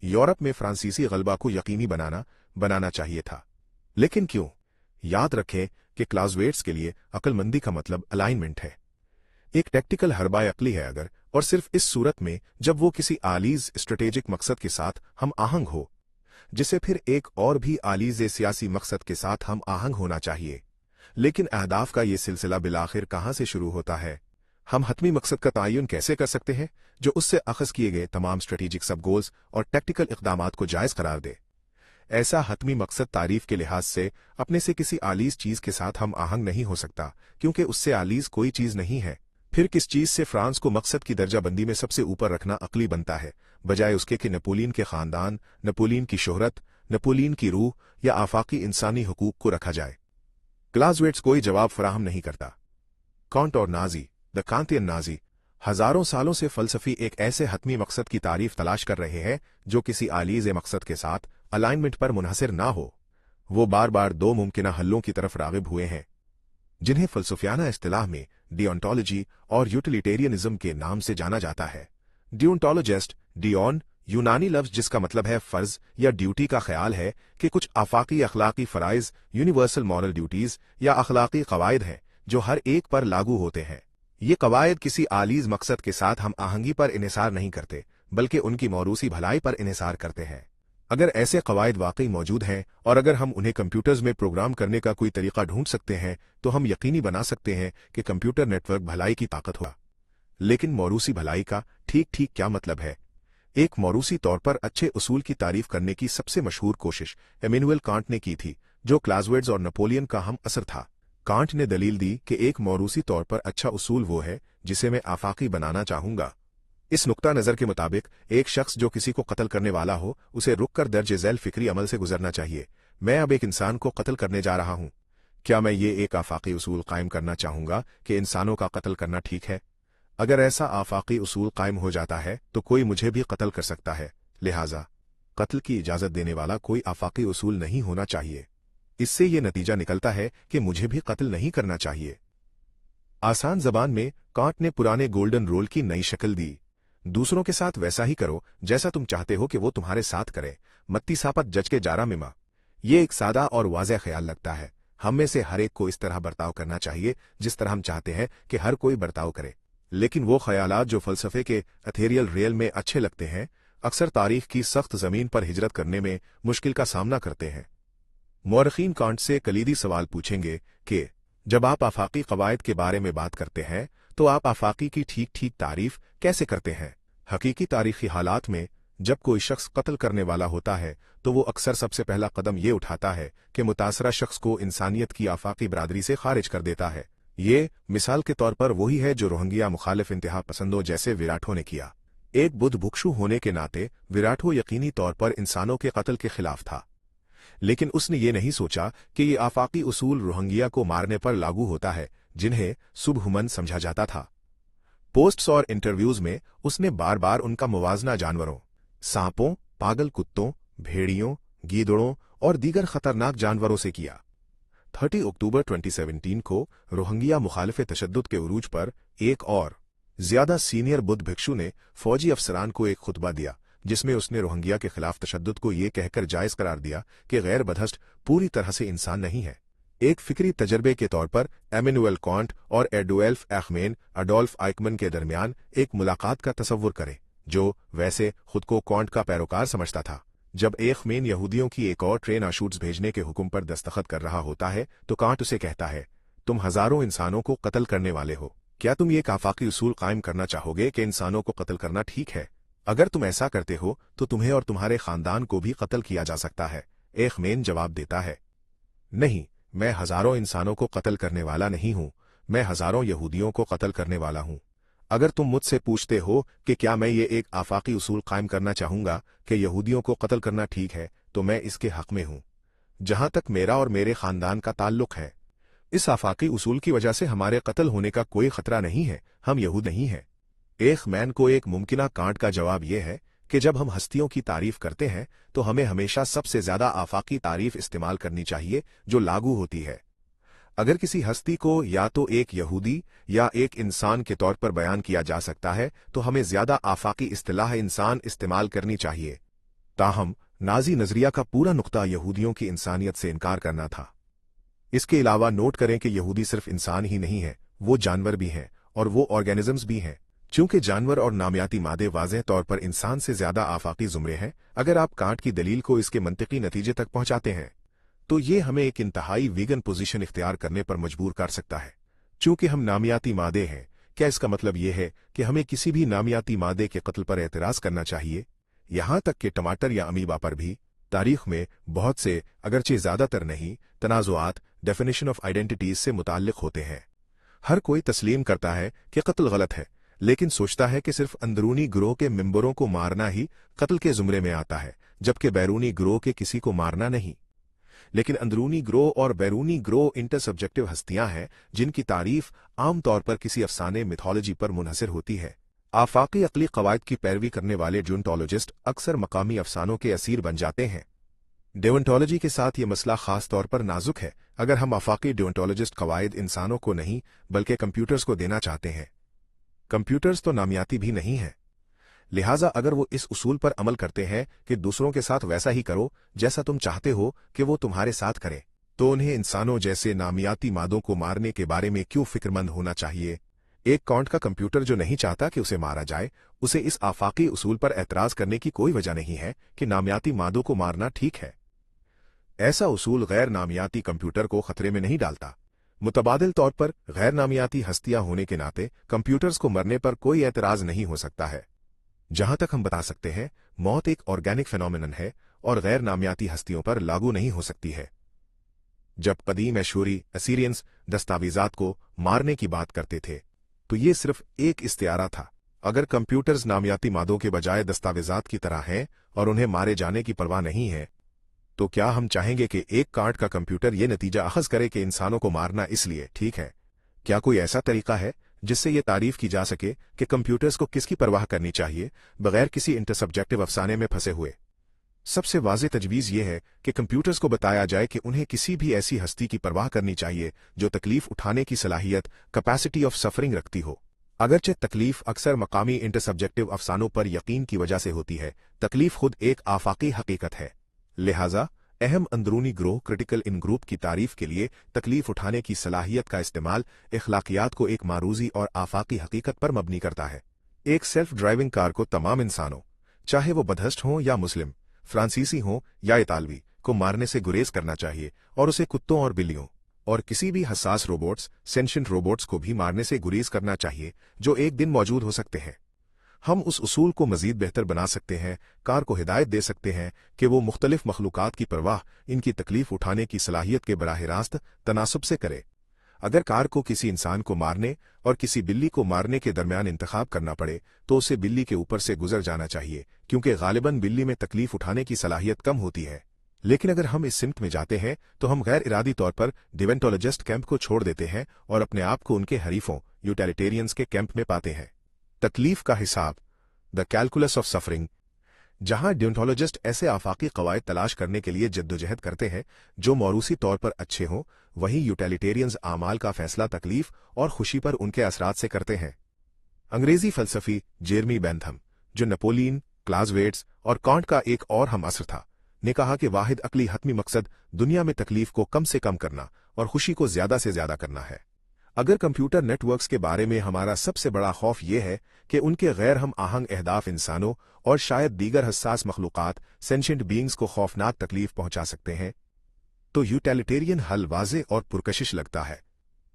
यूरोप में फ्रांसीसी गलबा को यकीनी बनाना चाहिए था। लेकिन क्यों? याद रखें कि क्लाउज़वेट्स के लिए अक्लमंदी का मतलब अलाइनमेंट है। एक टैक्टिकल हरबाए अक्ली है अगर और सिर्फ इस सूरत में जब वो किसी आलीज स्ट्रेटेजिक मकसद के साथ हम आहंग हो, जिसे फिर एक और भी आलीज सियासी मकसद के साथ हम आहंग होना चाहिए। लेकिन अहदाफ का ये सिलसिला बिलाखिर कहाँ से शुरू होता है? हम हतमी मकसद का तयन कैसे कर सकते हैं जो उससे अखज़ किए गए तमाम स्ट्रेटेजिक सब गोल्स और टैक्टिकल इक़दामात को जायज़ करार दे? ऐसा हतमी मकसद तारीफ के लिहाज से अपने से किसी आलीज चीज के साथ हम आहंग नहीं हो सकता, क्योंकि उससे आलीज कोई चीज नहीं है। फिर किस चीज से फ्रांस को मकसद की दर्जाबंदी में सबसे ऊपर रखना अक्ली बनता है, बजाय उसके कि नेपोलियन के खानदान, नेपोलियन की शोहरत, नेपोलियन की रूह या आफाकी इंसानी हुकूक को रखा जाए? क्लाउज़वेट्स कोई जवाब फराहम नहीं करता। कांट और नाजी, द कांतियन नाजी, हजारों सालों से फलसफी एक ऐसे हतमी मकसद की तारीफ तलाश कर रहे हैं जो किसी आलीज मकसद के साथ अलाइनमेंट पर मुनहसर ना हो। वो बार बार दो मुमकिना हल्लों की तरफ रागिब हुए हैं, जिन्हें फलसफियाना इस्तिलाह में डियोंटोलॉजी और यूटिलिटेरियनिज्म के नाम से जाना जाता है। डियोंटोलॉजिस्ट, डियोन यूनानी लफ्ज जिसका मतलब है फर्ज या ड्यूटी का ख्याल है कि कुछ आफाकी अखलाकी फराइज, यूनिवर्सल मॉरल ड्यूटीज या अखलाकी कवायद हैं जो हर एक पर लागू होते हैं। ये कवायद किसी आलीज मकसद के साथ हम आहंगी पर इन्हिसार नहीं करते, बल्कि उनकी मौरूसी भलाई पर इन्हिसार करते हैं। अगर ऐसे कवायद वाकई मौजूद हैं और अगर हम उन्हें कंप्यूटर्स में प्रोग्राम करने का कोई तरीका ढूंढ सकते हैं तो हम यकीनी बना सकते हैं कि कंप्यूटर नेटवर्क भलाई की ताकत होगा। लेकिन मौरूसी भलाई का ठीक ठीक क्या मतलब है? एक मौरूसी तौर पर अच्छे उसूल की तारीफ करने की सबसे मशहूर कोशिश इमैनुएल कांट ने की थी, जो क्लाउज़वेट्स और नेपोलियन का हम असर था। कांट ने दलील दी कि एक मौरूसी तौर पर अच्छा उसूल वो है जिसे मैं आफाकी बनाना चाहूंगा। इस नुक्ता नजर के मुताबिक एक शख्स जो किसी को कत्ल करने वाला हो उसे रुककर दर्ज झैल फिक्री अमल से गुजरना चाहिए। मैं अब एक इंसान को कत्ल करने जा रहा हूं। क्या मैं ये एक आफाकी उसूल कायम करना चाहूंगा कि इंसानों का कत्ल करना ठीक है? अगर ऐसा आफाकी उसूल कायम हो जाता है तो कोई मुझे भी कत्ल कर सकता है, लिहाजा कत्ल की इजाजत देने वाला कोई आफाकी उसूल नहीं होना चाहिए। इससे ये नतीजा निकलता है कि मुझे भी कत्ल नहीं करना चाहिए। आसान जबान में कांट ने पुराने गोल्डन रूल की नई शक्ल दी। दूसरों के साथ वैसा ही करो जैसा तुम चाहते हो कि वो तुम्हारे साथ करे। मत्ती सापत जज के जारा मिमा। ये एक सादा और वाज़ेह ख्याल लगता है। हम में से हर एक को इस तरह बर्ताव करना चाहिए जिस तरह हम चाहते हैं कि हर कोई बर्ताव करे। लेकिन वो ख्यालात जो फलसफे के एथेरियल रियल में अच्छे लगते हैं, अक्सर तारीख की सख्त जमीन पर हिजरत करने में मुश्किल का सामना करते हैं। मौरखीन कांट से कलीदी सवाल पूछेंगे कि जब आप आफाकी कवायद के बारे में बात करते हैं तो आप आफाकी की ठीक ठीक तारीफ कैसे करते हैं? हकीकी तारीखी हालात में जब कोई शख्स कत्ल करने वाला होता है तो वो अक्सर सबसे पहला कदम ये उठाता है कि मुतासरा शख्स को इंसानियत की आफाकी बरादरी से खारिज कर देता है। ये मिसाल के तौर पर वही है जो रोहिंग्या मुखालिफ इंतहा पसंदों जैसे विराटों ने किया। एक बुद्ध भिक्षु होने के नाते विराटो यकीनी तौर पर इंसानों के कत्ल के खिलाफ था, लेकिन उसने ये नहीं सोचा कि ये आफाकी उसूल रोहिंग्या को मारने पर लागू होता है, जिन्हें सुबहुमन समझा जाता था। पोस्ट्स और इंटरव्यूज में उसने बार बार उनका मुवाजना जानवरों, सांपों, पागल कुत्तों, भेड़ियों, गीदड़ों और दीगर खतरनाक जानवरों से किया। 30 अक्टूबर 2017 को रोहिंग्या मुखालिफ तशद्दुद के उरूज पर एक और ज्यादा सीनियर बुद्ध भिक्षु ने फौजी अफसरान को एक खुतबा दिया, जिसमें उसने रोहिंग्या के खिलाफ तशद्दुद को ये कहकर जायज करार दिया कि गैर बदहश्त पूरी तरह से इंसान नहीं है। एक फिक्री तजर्बे के तौर पर इमैनुएल कांट और एडोल्फ आइकमन के दरमियान एक मुलाकात का तसव्वुर करें, जो वैसे खुद को कांट का पैरोकार समझता था। जब एखमेन यहूदियों की एक और ट्रेन आशूट्स भेजने के हुक्म पर दस्तखत कर रहा होता है तो कांट उसे कहता है, तुम हजारों इंसानों को कत्ल करने वाले हो। क्या तुम ये आफाकी उसूल कायम करना चाहोगे कि इंसानों को कत्ल करना ठीक है? अगर तुम ऐसा करते हो तो तुम्हें और तुम्हारे खानदान को भी कत्ल किया जा सकता है। एखमेन जवाब देता है, नहीं, मैं हजारों इंसानों को कत्ल करने वाला नहीं हूं, मैं हजारों यहूदियों को कत्ल करने वाला हूं। अगर तुम मुझसे पूछते हो कि क्या मैं ये एक आफाकी उसूल कायम करना चाहूंगा कि यहूदियों को कत्ल करना ठीक है, तो मैं इसके हक में हूं, जहां तक मेरा और मेरे खानदान का ताल्लुक है। इस आफाकी उसूल की वजह से हमारे कत्ल होने का कोई खतरा नहीं है, हम यहूद नहीं हैं। एखमैन को एक मुमकिना कांट का जवाब यह है कि जब हम हस्तियों की तारीफ करते हैं तो हमें हमेशा सबसे ज्यादा आफाकी तारीफ इस्तेमाल करनी चाहिए जो लागू होती है। अगर किसी हस्ती को या तो एक यहूदी या एक इंसान के तौर पर बयान किया जा सकता है तो हमें ज्यादा आफाकी इस्तिलाह इंसान इस्तेमाल करनी चाहिए। ताहम नाजी नजरिया का पूरा नुक्ता यहूदियों की इंसानियत से इनकार करना था। इसके अलावा नोट करें कि यहूदी सिर्फ इंसान ही नहीं है, वो जानवर भी हैं और वो ऑर्गेनिजम्स भी हैं। चूंकि जानवर और नामियाती मादे वाज़ेह तौर पर इंसान से ज्यादा आफाकी जुमरे हैं, अगर आप कांट की दलील को इसके मंतिकी नतीजे तक पहुंचाते हैं तो ये हमें एक इंतहाई वीगन पोजीशन इख्तियार करने पर मजबूर कर सकता है। चूंकि हम नामियाती मादे हैं, क्या इसका मतलब यह है कि हमें किसी भी नामियाती मादे के कत्ल पर एतराज करना चाहिए? यहां तक कि टमाटर या अमीबा पर भी तारीख में बहुत से, अगरचे ज्यादातर नहीं, तनाजुआत डेफिनेशन ऑफ आइडेंटिटीज से मुताल्लिक होते हैं। हर कोई तस्लीम करता है कि कत्ल गलत है, लेकिन सोचता है कि सिर्फ अंदरूनी गिरोह के मेंबरों को मारना ही कत्ल के जुमरे में आता है, जबकि बैरूनी गिरोह के किसी को मारना नहीं। लेकिन अंदरूनी ग्रोह और बैरूनी ग्रोह इंटरसब्जेक्टिव हस्तियां हैं जिनकी तारीफ आमतौर पर किसी अफसाने मिथोलॉजी पर मुनहसर होती है। आफाकी अक्ली कवायद की पैरवी करने वाले डियोंटोलॉजिस्ट अक्सर मकामी अफसानों के असीर बन जाते हैं। डियोंटोलॉजी के साथ ये मसला खास तौर पर नाजुक है अगर हम आफाकी डियोंटोलॉजिस्ट कवायद इंसानों को नहीं बल्कि कंप्यूटर्स को देना चाहते हैं। कंप्यूटर्स तो नामियाती भी नहीं है, लिहाजा अगर वो इस उसूल पर अमल करते हैं कि दूसरों के साथ वैसा ही करो जैसा तुम चाहते हो कि वो तुम्हारे साथ करें, तो उन्हें इंसानों जैसे नामियाती मादों को मारने के बारे में क्यों फिक्रमंद होना चाहिए? एक कांट का कंप्यूटर जो नहीं चाहता कि उसे मारा जाए, उसे इस आफाकी उसूल पर एतराज करने की कोई वजह नहीं है कि नामियाती मादों को मारना ठीक है। ऐसा उसूल गैर नामियाती कंप्यूटर को खतरे में नहीं डालता। मुतबादिल तौर पर गैर नामियाती हस्तियां होने के नाते कंप्यूटर्स को मरने पर कोई एतराज नहीं हो सकता है। जहां तक हम बता सकते हैं, मौत एक ऑर्गेनिक फेनोमेनन है और गैर नामियाती हस्तियों पर लागू नहीं हो सकती है। जब कदीम एशूरी असीरियंस दस्तावेजात को मारने की बात करते थे तो ये सिर्फ एक इस्तियारा था। अगर कंप्यूटर्स नामियाती मादों के बजाय दस्तावेजात की तरह हैं और उन्हें मारे जाने की परवाह नहीं है, तो क्या हम चाहेंगे कि एक कांट का कंप्यूटर ये नतीजा अखज़ करे कि इंसानों को मारना इसलिए ठीक है? क्या कोई ऐसा तरीका है जिससे ये तारीफ की जा सके कि कंप्यूटर्स को किसकी परवाह करनी चाहिए बगैर किसी इंटरसब्जेक्टिव अफसाने में फंसे हुए? सबसे वाज़ेह तजवीज़ ये है कि कंप्यूटर्स को बताया जाए कि उन्हें किसी भी ऐसी हस्ती की परवाह करनी चाहिए जो तकलीफ उठाने की सलाहियत, कैपेसिटी ऑफ सफरिंग रखती हो। अगरचे तकलीफ अक्सर मकामी इंटरसब्जेक्टिव अफसानों पर यकीन की वजह से होती है, तकलीफ खुद एक आफाकी हकीकत है। लिहाजा अहम अंदरूनी ग्रोह क्रिटिकल इन ग्रुप की तारीफ के लिए तकलीफ उठाने की सलाहियत का इस्तेमाल इखलाकियात को एक मारूजी और आफाकी हकीकत पर मबनी करता है। एक सेल्फ ड्राइविंग कार को तमाम इंसानों, चाहे वो बदहश्त हों या मुस्लिम, फ्रांसीसी हों या इतालवी, को मारने से गुरेज करना चाहिए और उसे कुत्तों और बिल्लियों और किसी भी हसास रोबोट्स, सेंशिएंट रोबोट्स को भी मारने से गुरेज करना चाहिए जो एक दिन मौजूद हो सकते हैं। हम उस उसूल को मजीद बेहतर बना सकते हैं, कार को हिदायत दे सकते हैं कि वो मुख्तलिफ मखलूकात की परवाह इनकी तकलीफ उठाने की सलाहियत के बराह रास्त तनासुब से करे। अगर कार को किसी इंसान को मारने और किसी बिल्ली को मारने के दरमियान इंतखाब करना पड़े तो उसे बिल्ली के ऊपर से गुजर जाना चाहिए, क्योंकि गालिबन बिल्ली में तकलीफ उठाने की सलाहियत कम होती है। लेकिन अगर हम इस सिमत में जाते हैं तो हम गैर इरादी तौर पर डिवेंटोलॉजिस्ट कैंप को छोड़ देते हैं और अपने आप को उनके हरीफों यूटिलिटेरियंस के कैंप में पाते हैं। तकलीफ का हिसाब, द कैलकुलस ऑफ सफरिंग, जहां डियोंटोलॉजिस्ट ऐसे आफाकी कवायद तलाश करने के लिए जद्दोजहद करते हैं जो मौरूसी तौर पर अच्छे हों, वहीं यूटिलिटेरियंस आमाल का फैसला तकलीफ और खुशी पर उनके असरात से करते हैं। अंग्रेजी फलसफी जेरमी बेंथम, जो नेपोलियन, क्लाज़वेट्स और कांट का एक और हम असर था, ने कहा कि वाहिद अकली हतमी मकसद दुनिया में तकलीफ को कम से कम करना और खुशी को ज्यादा से ज्यादा करना है। अगर कंप्यूटर नेटवर्क्स के बारे में हमारा सबसे बड़ा खौफ यह है कि उनके गैर हम आहंग अहदाफ इंसानों और शायद दीगर हसास मखलूकात, सेंशिएंट बीइंग्स को खौफनाक तकलीफ पहुंचा सकते हैं, तो यूटिलिटेरियन हल वाज़ेह और पुरकशिश लगता है।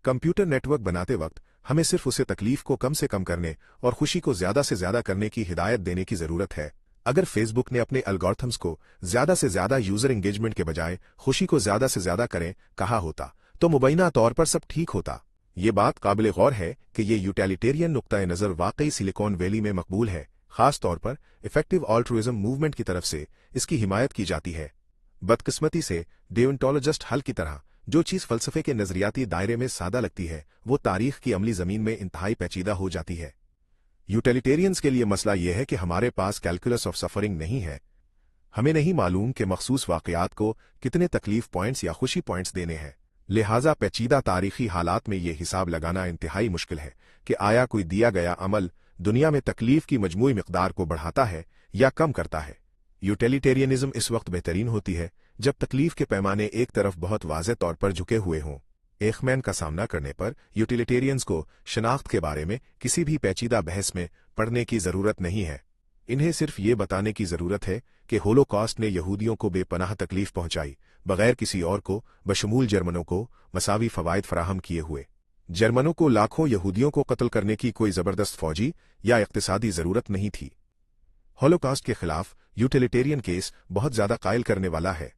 कंप्यूटर नेटवर्क बनाते वक्त हमें सिर्फ उसे तकलीफ को कम से कम करने और खुशी को ज्यादा से ज्यादा करने की हिदायत देने की जरूरत है। अगर फेसबुक ने अपने एल्गोरिथम्स को ज्यादा से ज्यादा यूजर एंगेजमेंट के बजाय खुशी को ज्यादा से ज्यादा करें कहा होता तो मुबैना तौर पर सब ठीक होता। ये बात काबिल गौर है कि ये यूटिलिटेरियन नुक्ता नजर वाकई सिलिकॉन वैली में मकबूल है, खास तौर पर इफेक्टिव ऑल्ट्रुइज्म मूवमेंट की तरफ से इसकी हिमायत की जाती है। बदकिस्मती से डियोंटोलॉजिस्ट हल की तरह जो चीज फलसफे के नजरियाती दायरे में सादा लगती है वो तारीख की अमली जमीन में इंतहाई पेचीदा हो जाती है। यूटिलिटेरियंस के लिए मसला यह है कि हमारे पास कैलकुलस ऑफ सफरिंग नहीं है। हमें नहीं मालूम कि मखसूस वाकयात को कितने तकलीफ पॉइंट्स या खुशी पॉइंट्स देने हैं। लिहाजा पेचीदा तारीखी हालात में यह हिसाब लगाना इंतहाई मुश्किल है कि आया कोई दिया गया अमल दुनिया में तकलीफ की मजमूई मिकदार को बढ़ाता है या कम करता है। यूटिलिटेरियनिज्म इस वक्त बेहतरीन होती है जब तकलीफ के पैमाने एक तरफ बहुत वाज़ेह तौर पर झुके हुए हों। एखमैन का सामना करने पर यूटिलिटेरियंस को शनाख्त के बारे में किसी भी पेचीदा बहस में पड़ने की ज़रूरत नहीं है। इन्हें सिर्फ ये बताने की ज़रूरत है कि होलोकॉस्ट ने यहूदियों को बेपनाह तकलीफ पहुंचाई, बगैर किसी और को, बशमूल जर्मनों को, मसावी फ़वाइद फराहम किए हुए। जर्मनों को लाखों यहूदियों को कत्ल करने की कोई ज़बरदस्त फौजी या इक़्तिसादी ज़रूरत नहीं थी। होलोकॉस्ट के खिलाफ यूटिलिटेरियन केस बहुत ज़्यादा कायल करने वाला है।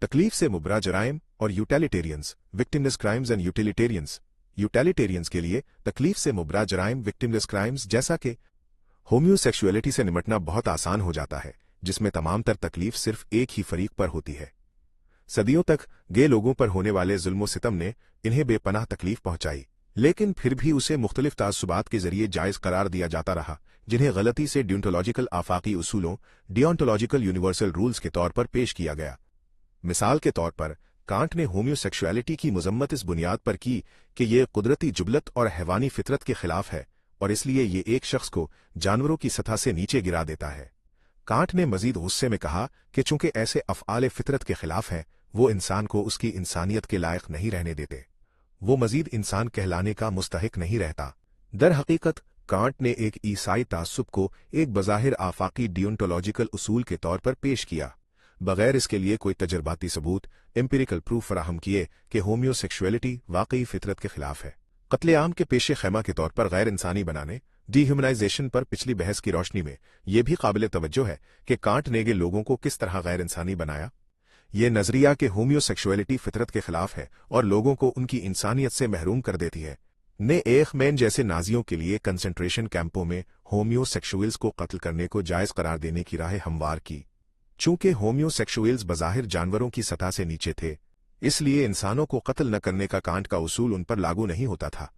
तकलीफ से मुबरा जराइम और utilitarians, victimless crimes and utilitarians. Utilitarians के लिए तकलीफ से मुबरा जराइम, विक्टिमलेस क्राइम्स जैसा कि होम्योसेक्सुअलिटी से निमटना बहुत आसान हो जाता है, जिसमें तमाम तर तकलीफ सिर्फ एक ही फरीक पर होती है। सदियों तक गे लोगों पर होने वाले जुल्म सितम ने इन्हें बेपनाह तकलीफ पहुंचाई, लेकिन फिर भी उसे मुख्तलिफ तासुबात के जरिए जायज करार दिया जाता रहा, जिन्हें गलती से डियोंटोलॉजिकल आफाकी उसूलों, डियोंटोलॉजिकल यूनिवर्सल रूल्स के तौर पर पेश किया गया। मिसाल के तौर पर कांट ने होम्योसेक्सुअलिटी की मजम्मत इस बुनियाद पर की कि यह कुदरती जुबलत और हैवानी फितरत के खिलाफ है और इसलिए ये एक शख्स को जानवरों की सतह से नीचे गिरा देता है। कांट ने मजीद गुस्से में कहा कि चूंकि ऐसे अफ़आल फितरत के खिलाफ हैं, वो इंसान को उसकी इंसानियत के लायक नहीं रहने देते, वो मजीद इंसान कहलाने का मुस्तहिक नहीं रहता। दर हकीकत कांट ने एक ईसाई तासुब को एक बज़ाहिर आफाकी डियोंटोलॉजिकल उसूल के तौर पर पेश किया, बगैर इसके लिए कोई तजर्बाती सबूत, एम्पिरिकल प्रूफ फराहम किए कि होम्योसेक्सुअलिटी वाकई फितरत के खिलाफ है। कत्लेआम के पेशे खैमा के तौर पर गैर इंसानी बनाने, डिह्यूमनाइजेशन पर पिछली बहस की रोशनी में यह भी काबिल तवज्जो है कि कांट ने गे लोगों को किस तरह गैर इंसानी बनाया। ये नजरिया कि होम्योसेक्सुअलिटी फितरत के खिलाफ है और लोगों को उनकी इंसानियत से महरूम कर देती है, ने एखमैन जैसे नाजियों के लिए कंसंट्रेशन कैंपों में होम्योसेक्सुअल्स को कत्ल करने को जायज करार देने की राह हमवार की। चूंकि होम्योसेक्सुअल्स बज़ाहिर जानवरों की सतह से नीचे थे, इसलिए इंसानों को कत्ल न करने का कांट का उसूल उन पर लागू नहीं होता था।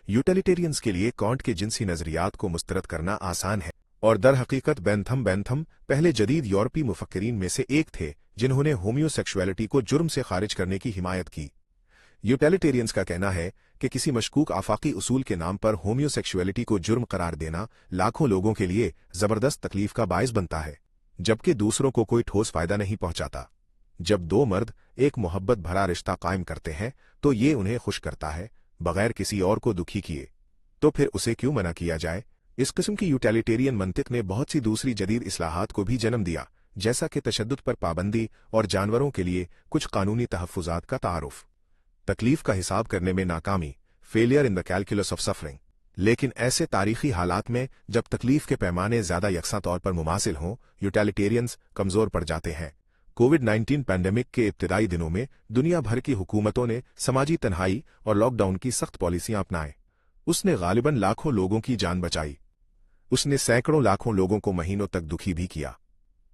यूटिलिटेरियंस के लिए कांट के जिनसी नजरियात को मुस्तरद करना आसान है और दर हकीकत बेंथम पहले जदीद यूरोपीय मुफक्किरीन में से एक थे जिन्होंने होम्योसेक्सुअलिटी को जुर्म से खारिज करने की हिमायत की। यूटिलिटेरियंस का कहना है कि किसी मशकूक आफाकी उसूल के नाम पर होम्योसेक्सुअलिटी को जुर्म करार देना लाखों लोगों के लिए जबरदस्त तकलीफ का बायस बनता है, जबकि दूसरों को कोई ठोस फायदा नहीं पहुंचाता। जब दो मर्द एक मोहब्बत भरा रिश्ता कायम करते हैं तो ये उन्हें खुश करता है, बगैर किसी और को दुखी किए, तो फिर उसे क्यों मना किया जाए। इस किस्म की यूटिलिटेरियन मंतिक ने बहुत सी दूसरी जदीद इस्लाहात को भी जन्म दिया, जैसा कि तशद्दुद पर पाबंदी और जानवरों के लिए कुछ कानूनी तहफ़्फ़ुज़ात का तारुफ। तकलीफ का हिसाब करने में नाकामी, failure in the calculus of suffering. लेकिन ऐसे तारीखी हालात में जब तकलीफ के पैमाने ज्यादा यकसा तौर पर मुमासिल हों, यूटिलिटेरियंस कमजोर पड़ जाते हैं। कोविड-19 पैंडेमिक के इब्तिदाई दिनों में दुनिया भर की हुकूमतों ने समाजी तन्हाई और लॉकडाउन की सख्त पॉलिसियां अपनाएं। उसने गालिबन लाखों लोगों की जान बचाई, उसने सैकड़ों लाखों लोगों को महीनों तक दुखी भी किया।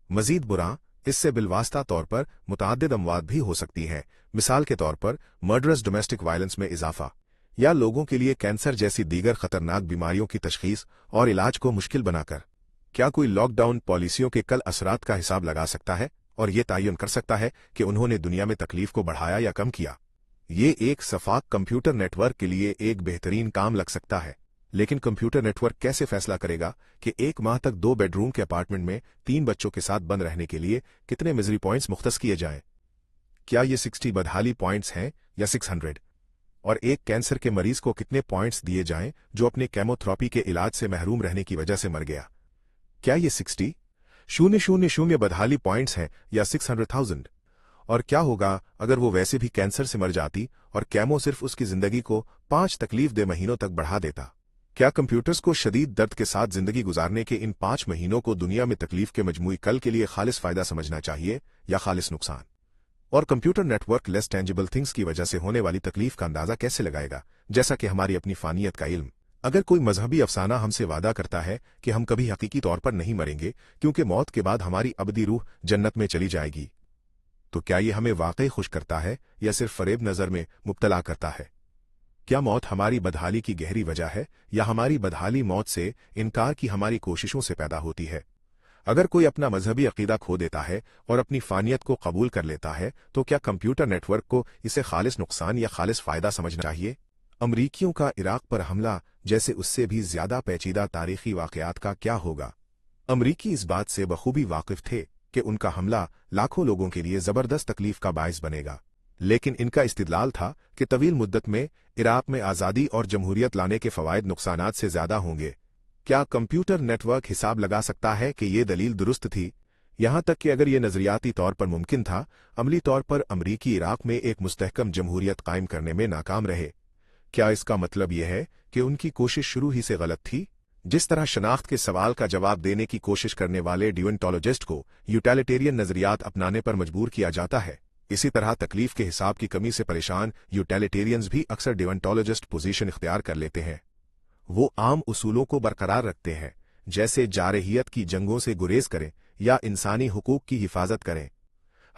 मजीद बुरा, इससे बिलवास्ता तौर पर मुतअद्दिद अमवात भी हो सकती हैं, मिसाल के तौर पर मर्डरस डोमेस्टिक वायलेंस में इजाफा, या लोगों के लिए कैंसर जैसी दीगर खतरनाक बीमारियों की तशखीस और इलाज को मुश्किल बनाकर। क्या कोई लॉकडाउन पॉलिसियों के कल असरात का हिसाब लगा सकता है और ये तयन कर सकता है कि उन्होंने दुनिया में तकलीफ को बढ़ाया या कम किया? ये एक सफाक कंप्यूटर नेटवर्क के लिए एक बेहतरीन काम लग सकता है, लेकिन कंप्यूटर नेटवर्क कैसे फैसला करेगा कि एक माह तक 2 बेडरूम के अपार्टमेंट में 3 बच्चों के साथ बंद रहने के लिए कितने मिजरी पॉइंट्स मुख्तस किए जाएं? क्या ये 60 बदहाली पॉइंट्स हैं या 600? और एक कैंसर के मरीज को कितने पॉइंट्स दिए जाएं जो अपने केमोथेरेपी के इलाज से महरूम रहने की वजह से मर गया? क्या ये 60,000 बदहाली पॉइंट्स हैं या 600,000? और क्या होगा अगर वो वैसे भी कैंसर से मर जाती और कैमो सिर्फ उसकी जिंदगी को 5 तकलीफ दे महीनों तक बढ़ा देता? क्या कंप्यूटर्स को शदीद दर्द के साथ जिंदगी गुजारने के इन 5 महीनों को दुनिया में तकलीफ के मजमूई कल के लिए खालिस फायदा समझना चाहिए या खालिस नुकसान? और computer network less tangible things की वजह से होने वाली तकलीफ का अंदाजा कैसे लगाएगा, जैसा कि हमारी अपनी फानियत का इल्म? अगर कोई मजहबी अफसाना हमसे वादा करता है कि हम कभी हकीकी तौर पर नहीं मरेंगे क्योंकि मौत के बाद हमारी अबदी रूह जन्नत में चली जाएगी, तो क्या ये हमें वाकई खुश करता है या सिर्फ फरेब नजर में मुब्तला करता है? क्या मौत हमारी बदहाली की गहरी वजह है या हमारी बदहाली मौत से इनकार की हमारी कोशिशों से पैदा होती है? अगर कोई अपना मजहबी अकीदा खो देता है और अपनी फानियत को कबूल कर लेता है, तो क्या कंप्यूटर नेटवर्क को इसे खालिस नुकसान या खालिस फायदा समझना चाहिए? अमरीकियों का इराक पर हमला जैसे उससे भी ज्यादा पेचीदा तारीखी वाकयात का क्या होगा? अमरीकी इस बात से बखूबी वाकिफ थे कि उनका हमला लाखों लोगों के लिए जबरदस्त तकलीफ का बायस बनेगा, लेकिन इनका इस्तिदलाल था कि तवील मुद्दत में इराक में आज़ादी और जमहूरियत लाने के फ़वायद नुकसानात से ज़्यादा होंगे। क्या कंप्यूटर नेटवर्क हिसाब लगा सकता है कि ये दलील दुरुस्त थी? यहाँ तक कि अगर ये नज़रियाती तौर पर मुमकिन था, अमली तौर पर अमरीकी इराक में एक मुस्तहकम जमहूरियत कायम करने में नाकाम रहे। क्या इसका मतलब यह है कि उनकी कोशिश शुरू ही से गलत थी? जिस तरह शनाख्त के सवाल का जवाब देने की कोशिश करने वाले डियोंटोलॉजिस्ट को यूटिलिटेरियन नज़रियात अपनाने पर मजबूर किया जाता है, इसी तरह तकलीफ के हिसाब की कमी से परेशान यूटिलिटेरियंस भी अक्सर डियोंटोलॉजिस्ट पोजीशन इख्तियार कर लेते हैं। वो आम उसूलों को बरकरार रखते हैं, जैसे जारहियत की जंगों से गुरेज करें या इंसानी हुकूक की हिफाजत करें।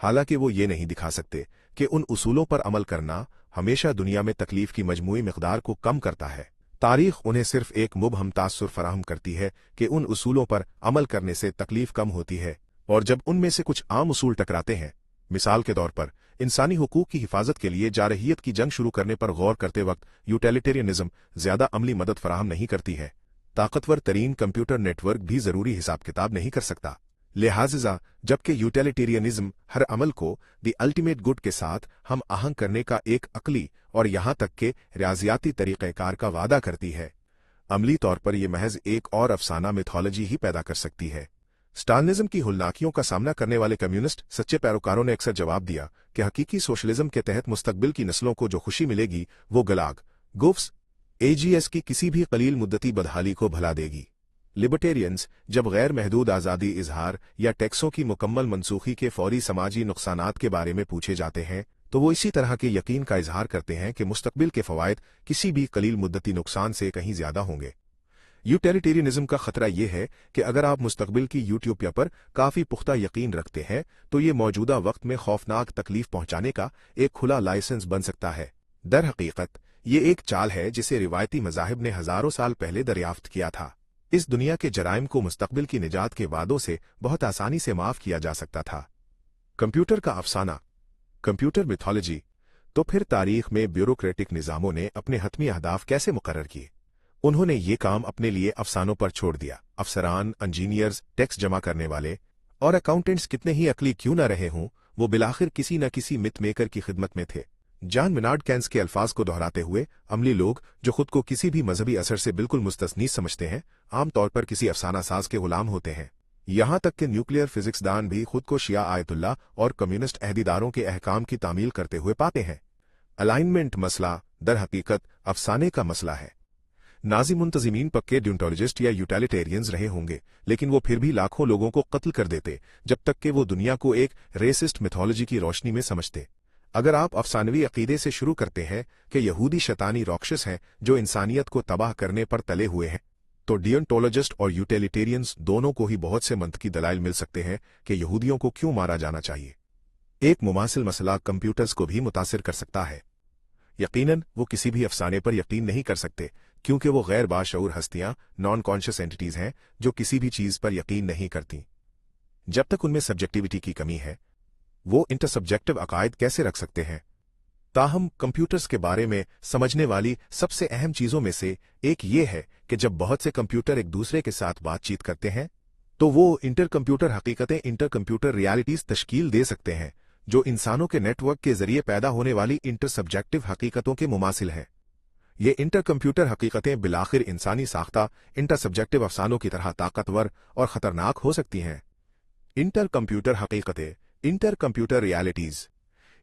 हालांकि वो ये नहीं दिखा सकते कि उन उसूलों पर अमल करना हमेशा दुनिया में तकलीफ की मजमूई मिकदार को कम करता है। तारीख उन्हें सिर्फ एक मुबहम तासुर फराहम करती है कि उन उसूलों पर अमल करने से तकलीफ कम होती है, और जब उनमें से कुछ आम उसूल टकराते हैं, मिसाल के तौर पर इंसानी हुकूक की हिफाजत के लिए जारहियत की जंग शुरू करने पर गौर करते वक्त यूटिलिटेरियनिज्म ज्यादा अमली मदद फराहम नहीं करती है। ताकतवर तरीन कंप्यूटर नेटवर्क भी जरूरी हिसाब किताब नहीं कर सकता। लिहाजा जबकि यूटिलिटेरियनिज्म हर अमल को द अल्टीमेट गुड के साथ हम आहंग करने का एक अकली और यहां तक के रियाजियाती तरीक़ेकार का वादा करती है, अमली तौर पर यह महज एक और अफसाना मिथोलॉजी ही पैदा कर सकती है। स्टालिनिज्म की हुलनाकियों का सामना करने वाले कम्युनिस्ट सच्चे पैरोकारों ने अक्सर जवाब दिया कि हकीकी सोशलिज्म के तहत मुस्तकबिल की नस्लों को जो खुशी मिलेगी वो गलाग गुफ्स एजीएस की किसी भी कलील मुद्दती बदहाली को भला देगी। लिबर्टेरियंस जब गैर महदूद आज़ादी इजहार या टैक्सों की मुकम्मल मनसूखी के फौरी समाजी नुकसानात के बारे में पूछे जाते हैं, तो वो इसी तरह के यकीन का इजहार करते हैं कि मुस्तकबिल के फ़वायद किसी भी कलील मुद्दती नुकसान से कहीं ज्यादा होंगे। यूटिलिटेरियनिज्म का खतरा यह है कि अगर आप मुस्तकबिल की यूटोपिया पर काफी पुख्ता यकीन रखते हैं, तो ये मौजूदा वक्त में खौफनाक तकलीफ पहुंचाने का एक खुला लाइसेंस बन सकता है। दर हकीकत ये एक चाल है जिसे रिवायती मज़ाहिब ने हजारों साल पहले दरियाफ्त किया था। इस दुनिया के जराइम को मुस्तकबिल की निजात के वादों से बहुत आसानी से माफ किया जा सकता था। कंप्यूटर का अफसाना, कंप्यूटर मिथोलॉजी। तो फिर तारीख में ब्यूरोक्रेटिक निज़ामों ने अपने हतमी अहदाफ कैसे मुकर्रर किए? उन्होंने ये काम अपने लिए अफसानों पर छोड़ दिया। अफसरान, इंजीनियर्स, टैक्स जमा करने वाले और अकाउंटेंट्स कितने ही अकली क्यों न रहे हों, वो बिलाखिर किसी न किसी मिथ मेकर की खिदमत में थे। जॉन मेनार्ड केन्स के अल्फाज को दोहराते हुए, अमली लोग जो खुद को किसी भी मजहबी असर से बिल्कुल मुस्तस्नी समझते हैं, आमतौर पर किसी अफसाना साज के गुलाम होते हैं। यहां तक कि न्यूक्लियर फिजिक्सदान भी खुद को शिया आयतुल्लाह और कम्युनिस्ट अहदेदारों के अहकाम की तामील करते हुए पाते हैं। अलाइनमेंट मसला दर हकीकत अफसाने का मसला है। नाजी मुंतजिमीन पक्के डियोंटोलॉजिस्ट या यूटिलिटेरियंस रहे होंगे, लेकिन वो फिर भी लाखों लोगों को कत्ल कर देते जब तक कि वो दुनिया को एक रेसिस्ट मिथोलॉजी की रोशनी में समझते। अगर आप अफसानवी अकीदे से शुरू करते हैं कि यहूदी शैतानी राक्षस हैं जो इंसानियत को तबाह करने पर तले हुए हैं, तो डियोंटोलॉजिस्ट और यूटिलिटेरियंस दोनों को ही बहुत से मंतकी दलाइल मिल सकते हैं कि यहूदियों को क्यों मारा जाना चाहिए। एक मुमासिल मसला कंप्यूटर्स को भी मुतासिर कर सकता है। यकीनन वो किसी भी अफसाने पर यकीन नहीं कर सकते, क्योंकि वो गैर बाशऊर हस्तियां, नॉन कॉन्शियस एंटिटीज हैं जो किसी भी चीज पर यकीन नहीं करती। जब तक उनमें सब्जेक्टिविटी की कमी है, वो इंटरसब्जेक्टिव अकायद कैसे रख सकते हैं? ताहम कंप्यूटर्स के बारे में समझने वाली सबसे अहम चीजों में से एक ये है कि जब बहुत से कंप्यूटर एक दूसरे के साथ बातचीत करते हैं, तो वो इंटर कंप्यूटर हकीकतें, इंटर कंप्यूटर रियलिटीज तश्कील दे सकते हैं जो इंसानों के नेटवर्क के जरिए पैदा होने वाली इंटरसब्जेक्टिव हकीकतों के मुमासिल हैं। ये इंटर कंप्यूटर हकीकतें बिलाखिर इंसानी साख्ता इंटरसब्जेक्टिव अफसानों की तरह ताकतवर और खतरनाक हो सकती हैं। इंटर कंप्यूटर हकीकतें, इंटर कंप्यूटर रियलिटीज,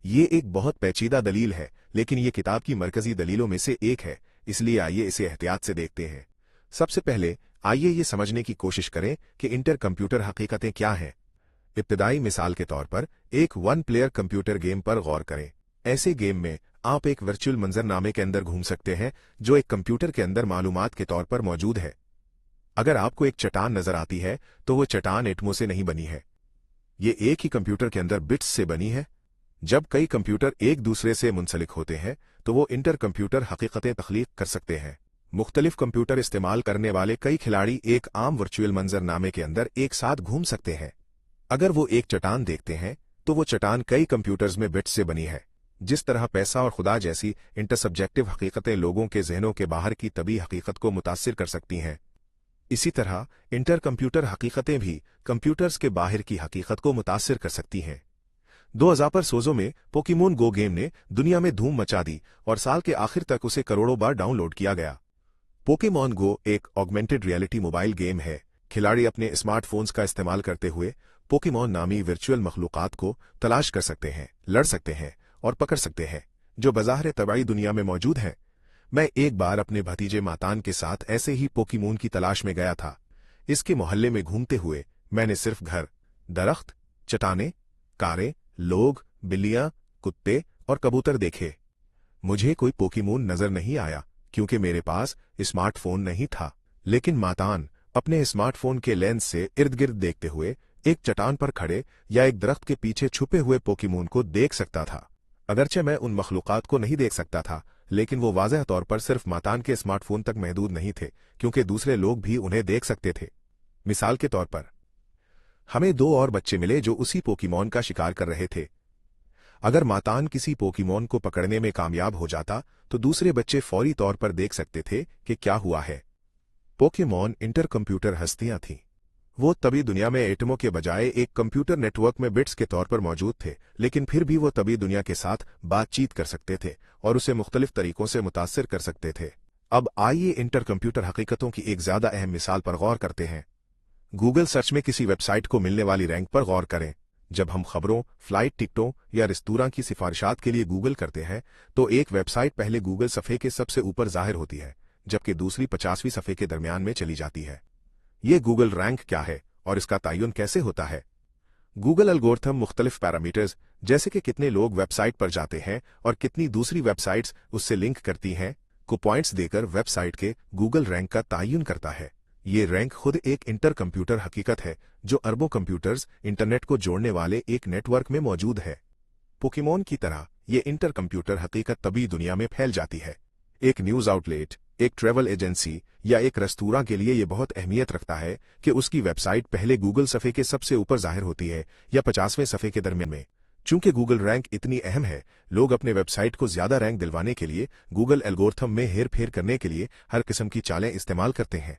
ये एक बहुत पेचीदा दलील है, लेकिन ये किताब की मरकजी दलीलों में से एक है, इसलिए आइए इसे एहतियात से देखते हैं। सबसे पहले आइए ये समझने की कोशिश करें कि इंटर कंप्यूटर हकीकतें क्या हैं। इब्तदाई मिसाल के तौर पर एक वन प्लेयर कंप्यूटर गेम पर गौर करें। ऐसे गेम में आप एक वर्चुअल मंजरनामे के अंदर घूम सकते हैं जो एक कंप्यूटर के अंदर मालूमात के तौर पर मौजूद है। अगर आपको एक चट्टान नजर आती है तो वो चट्टान एटमों से नहीं बनी है, ये एक ही कंप्यूटर के अंदर बिट्स से बनी है। जब कई कंप्यूटर एक दूसरे से मुंसलिक होते हैं तो वो इंटर कंप्यूटर हकीकतें तख्लीक कर सकते हैं। मुख्तलिफ कंप्यूटर इस्तेमाल करने वाले कई खिलाड़ी एक आम वर्चुअल मंजरनामे के अंदर एक साथ घूम सकते हैं। अगर वो एक चट्टान देखते हैं तो वो चट्टान कई कंप्यूटर्स में बिट्स से बनी है। जिस तरह पैसा और खुदा जैसी इंटरसब्जेक्टिव हकीकतें लोगों के जहनों के बाहर की तबी हकीकत को मुतासिर कर सकती हैं, इसी तरह इंटर कंप्यूटर हकीकतें भी कंप्यूटर्स के बाहर की हकीकत को मुतासिर कर सकती हैं। 2000 पर सोजो में पोकेमोन गो गेम ने दुनिया में धूम मचा दी और साल के आखिर तक उसे करोड़ों बार डाउनलोड किया गया। पोकेमोन गो एक ऑगमेंटेड रियलिटी मोबाइल गेम है। खिलाड़ी अपने स्मार्टफोन्स का इस्तेमाल करते हुए पोकेमोन नामी वर्चुअल मखलूकात को तलाश कर सकते हैं, लड़ सकते हैं और पकड़ सकते हैं, जो बज़ाहिर तबाई दुनिया में मौजूद हैं। मैं एक बार अपने भतीजे मातान के साथ ऐसे ही पोकेमोन की तलाश में गया था। इसके मोहल्ले में घूमते हुए मैंने सिर्फ घर, दरख्त, चट्टानें, कारें, लोग, बिल्लियां, कुत्ते और कबूतर देखे। मुझे कोई पोकेमोन नजर नहीं आया क्योंकि मेरे पास स्मार्टफोन नहीं था। लेकिन मातान अपने स्मार्टफोन के लेंस से इर्द गिर्द देखते हुए एक चट्टान पर खड़े या एक दरख्त के पीछे छुपे हुए पोकेमोन को देख सकता था। अगरचे मैं उन मखलूकात को नहीं देख सकता था, लेकिन वो वाज़ह तौर पर सिर्फ मातान के स्मार्टफोन तक महदूद नहीं थे, क्योंकि दूसरे लोग भी उन्हें देख सकते थे। मिसाल के तौर पर हमें 2 और बच्चे मिले जो उसी पोकेमोन का शिकार कर रहे थे। अगर मातान किसी पोकेमोन को पकड़ने में कामयाब हो जाता तो दूसरे बच्चे फौरी तौर पर देख सकते थे कि क्या हुआ है। पोकेमोन इंटर कंप्यूटर हस्तियां थीं। वो तभी दुनिया में एटमों के बजाय एक कंप्यूटर नेटवर्क में बिट्स के तौर पर मौजूद थे, लेकिन फिर भी वो तभी दुनिया के साथ बातचीत कर सकते थे और उसे मुख्तलिफ तरीकों से मुतासिर कर सकते थे। अब आइए इंटर कंप्यूटर हकीकतों की एक ज्यादा अहम मिसाल पर गौर करते हैं। गूगल सर्च में किसी वेबसाइट को मिलने वाली रैंक पर गौर करें। जब हम खबरों, फ्लाइट टिकटों या रेस्तोरां की सिफारिशात के लिए गूगल करते हैं तो एक वेबसाइट पहले गूगल सफ़े के सबसे ऊपर जाहिर होती है, जबकि दूसरी 50वीं सफ़े के दरमियान में चली जाती है। ये गूगल रैंक क्या है और इसका तयन कैसे होता है? गूगल एल्गोरिथम मुख्तलिफ पैरामीटर्स जैसे कि कितने लोग वेबसाइट पर जाते हैं और कितनी दूसरी वेबसाइट्स उससे लिंक करती हैं को पॉइंट्स देकर वेबसाइट के गूगल रैंक का तयन करता है। ये रैंक खुद एक इंटर कंप्यूटर हकीकत है जो अरबों कंप्यूटर्स इंटरनेट को जोड़ने वाले एक नेटवर्क में मौजूद है। पोकेमोन की तरह ये इंटर कंप्यूटर हकीकत तभी दुनिया में फैल जाती है। एक न्यूज आउटलेट, एक ट्रैवल एजेंसी या एक रेस्तोरां के लिए यह बहुत अहमियत रखता है कि उसकी वेबसाइट पहले गूगल सफ़े के सबसे ऊपर जाहिर होती है या 50वें सफ़े के दरमियान में। चूंकि गूगल रैंक इतनी अहम है, लोग अपने वेबसाइट को ज्यादा रैंक दिलवाने के लिए गूगल एल्गोरिथम में हेर फेर करने के लिए हर किस्म की चालें इस्तेमाल करते हैं।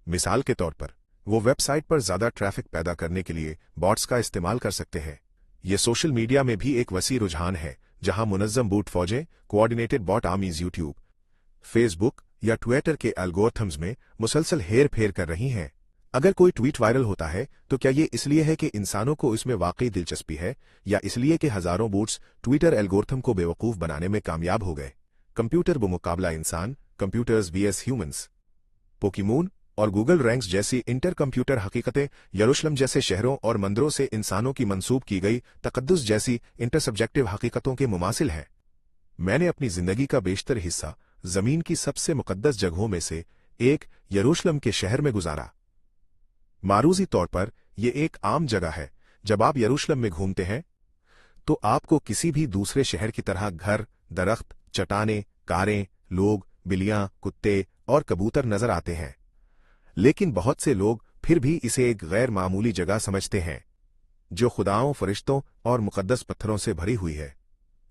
मिसाल के तौर पर वो वेबसाइट पर ज्यादा ट्रैफिक पैदा करने के लिए बॉट्स का इस्तेमाल कर सकते हैं। ये सोशल मीडिया में भी एक वसी रुझान है, जहां मुनज़्ज़म बूट फौजें, coordinated bot armies YouTube, Facebook या ट्विटर के एल्गोरिथम्स में मुसलसल हेर फेर कर रही हैं। अगर कोई ट्वीट वायरल होता है तो क्या ये इसलिए है कि इंसानों को इसमें वाकई दिलचस्पी है, या इसलिए कि हजारों बूट्स ट्विटर एल्गोरिथम को बेवकूफ बनाने में कामयाब हो गए? कंप्यूटर बमुकाबला इंसान, कंप्यूटर्स वीएस ह्यूमंस। पोकेमोन और गूगल रैंक्स जैसी इंटर कंप्यूटर हकीकतें यरूशलेम जैसे शहरों और मंदिरों से इंसानों की मंसूब की गई तकद्दुस जैसी इंटरसब्जेक्टिव हकीकतों के मुमासिल हैं। मैंने अपनी जिंदगी का बेशतर हिस्सा जमीन की सबसे मुकद्दस जगहों में से एक यरूशलेम के शहर में गुजारा। मारूजी तौर पर यह एक आम जगह है। जब आप यरूशलेम में घूमते हैं तो आपको किसी भी दूसरे शहर की तरह घर, दरख्त, चट्टानें, कारें, लोग, बिल्लियां, कुत्ते और कबूतर नजर आते हैं। लेकिन बहुत से लोग फिर भी इसे एक गैर मामूली जगह समझते हैं जो खुदाओं, फरिश्तों और मुकद्दस पत्थरों से भरी हुई है।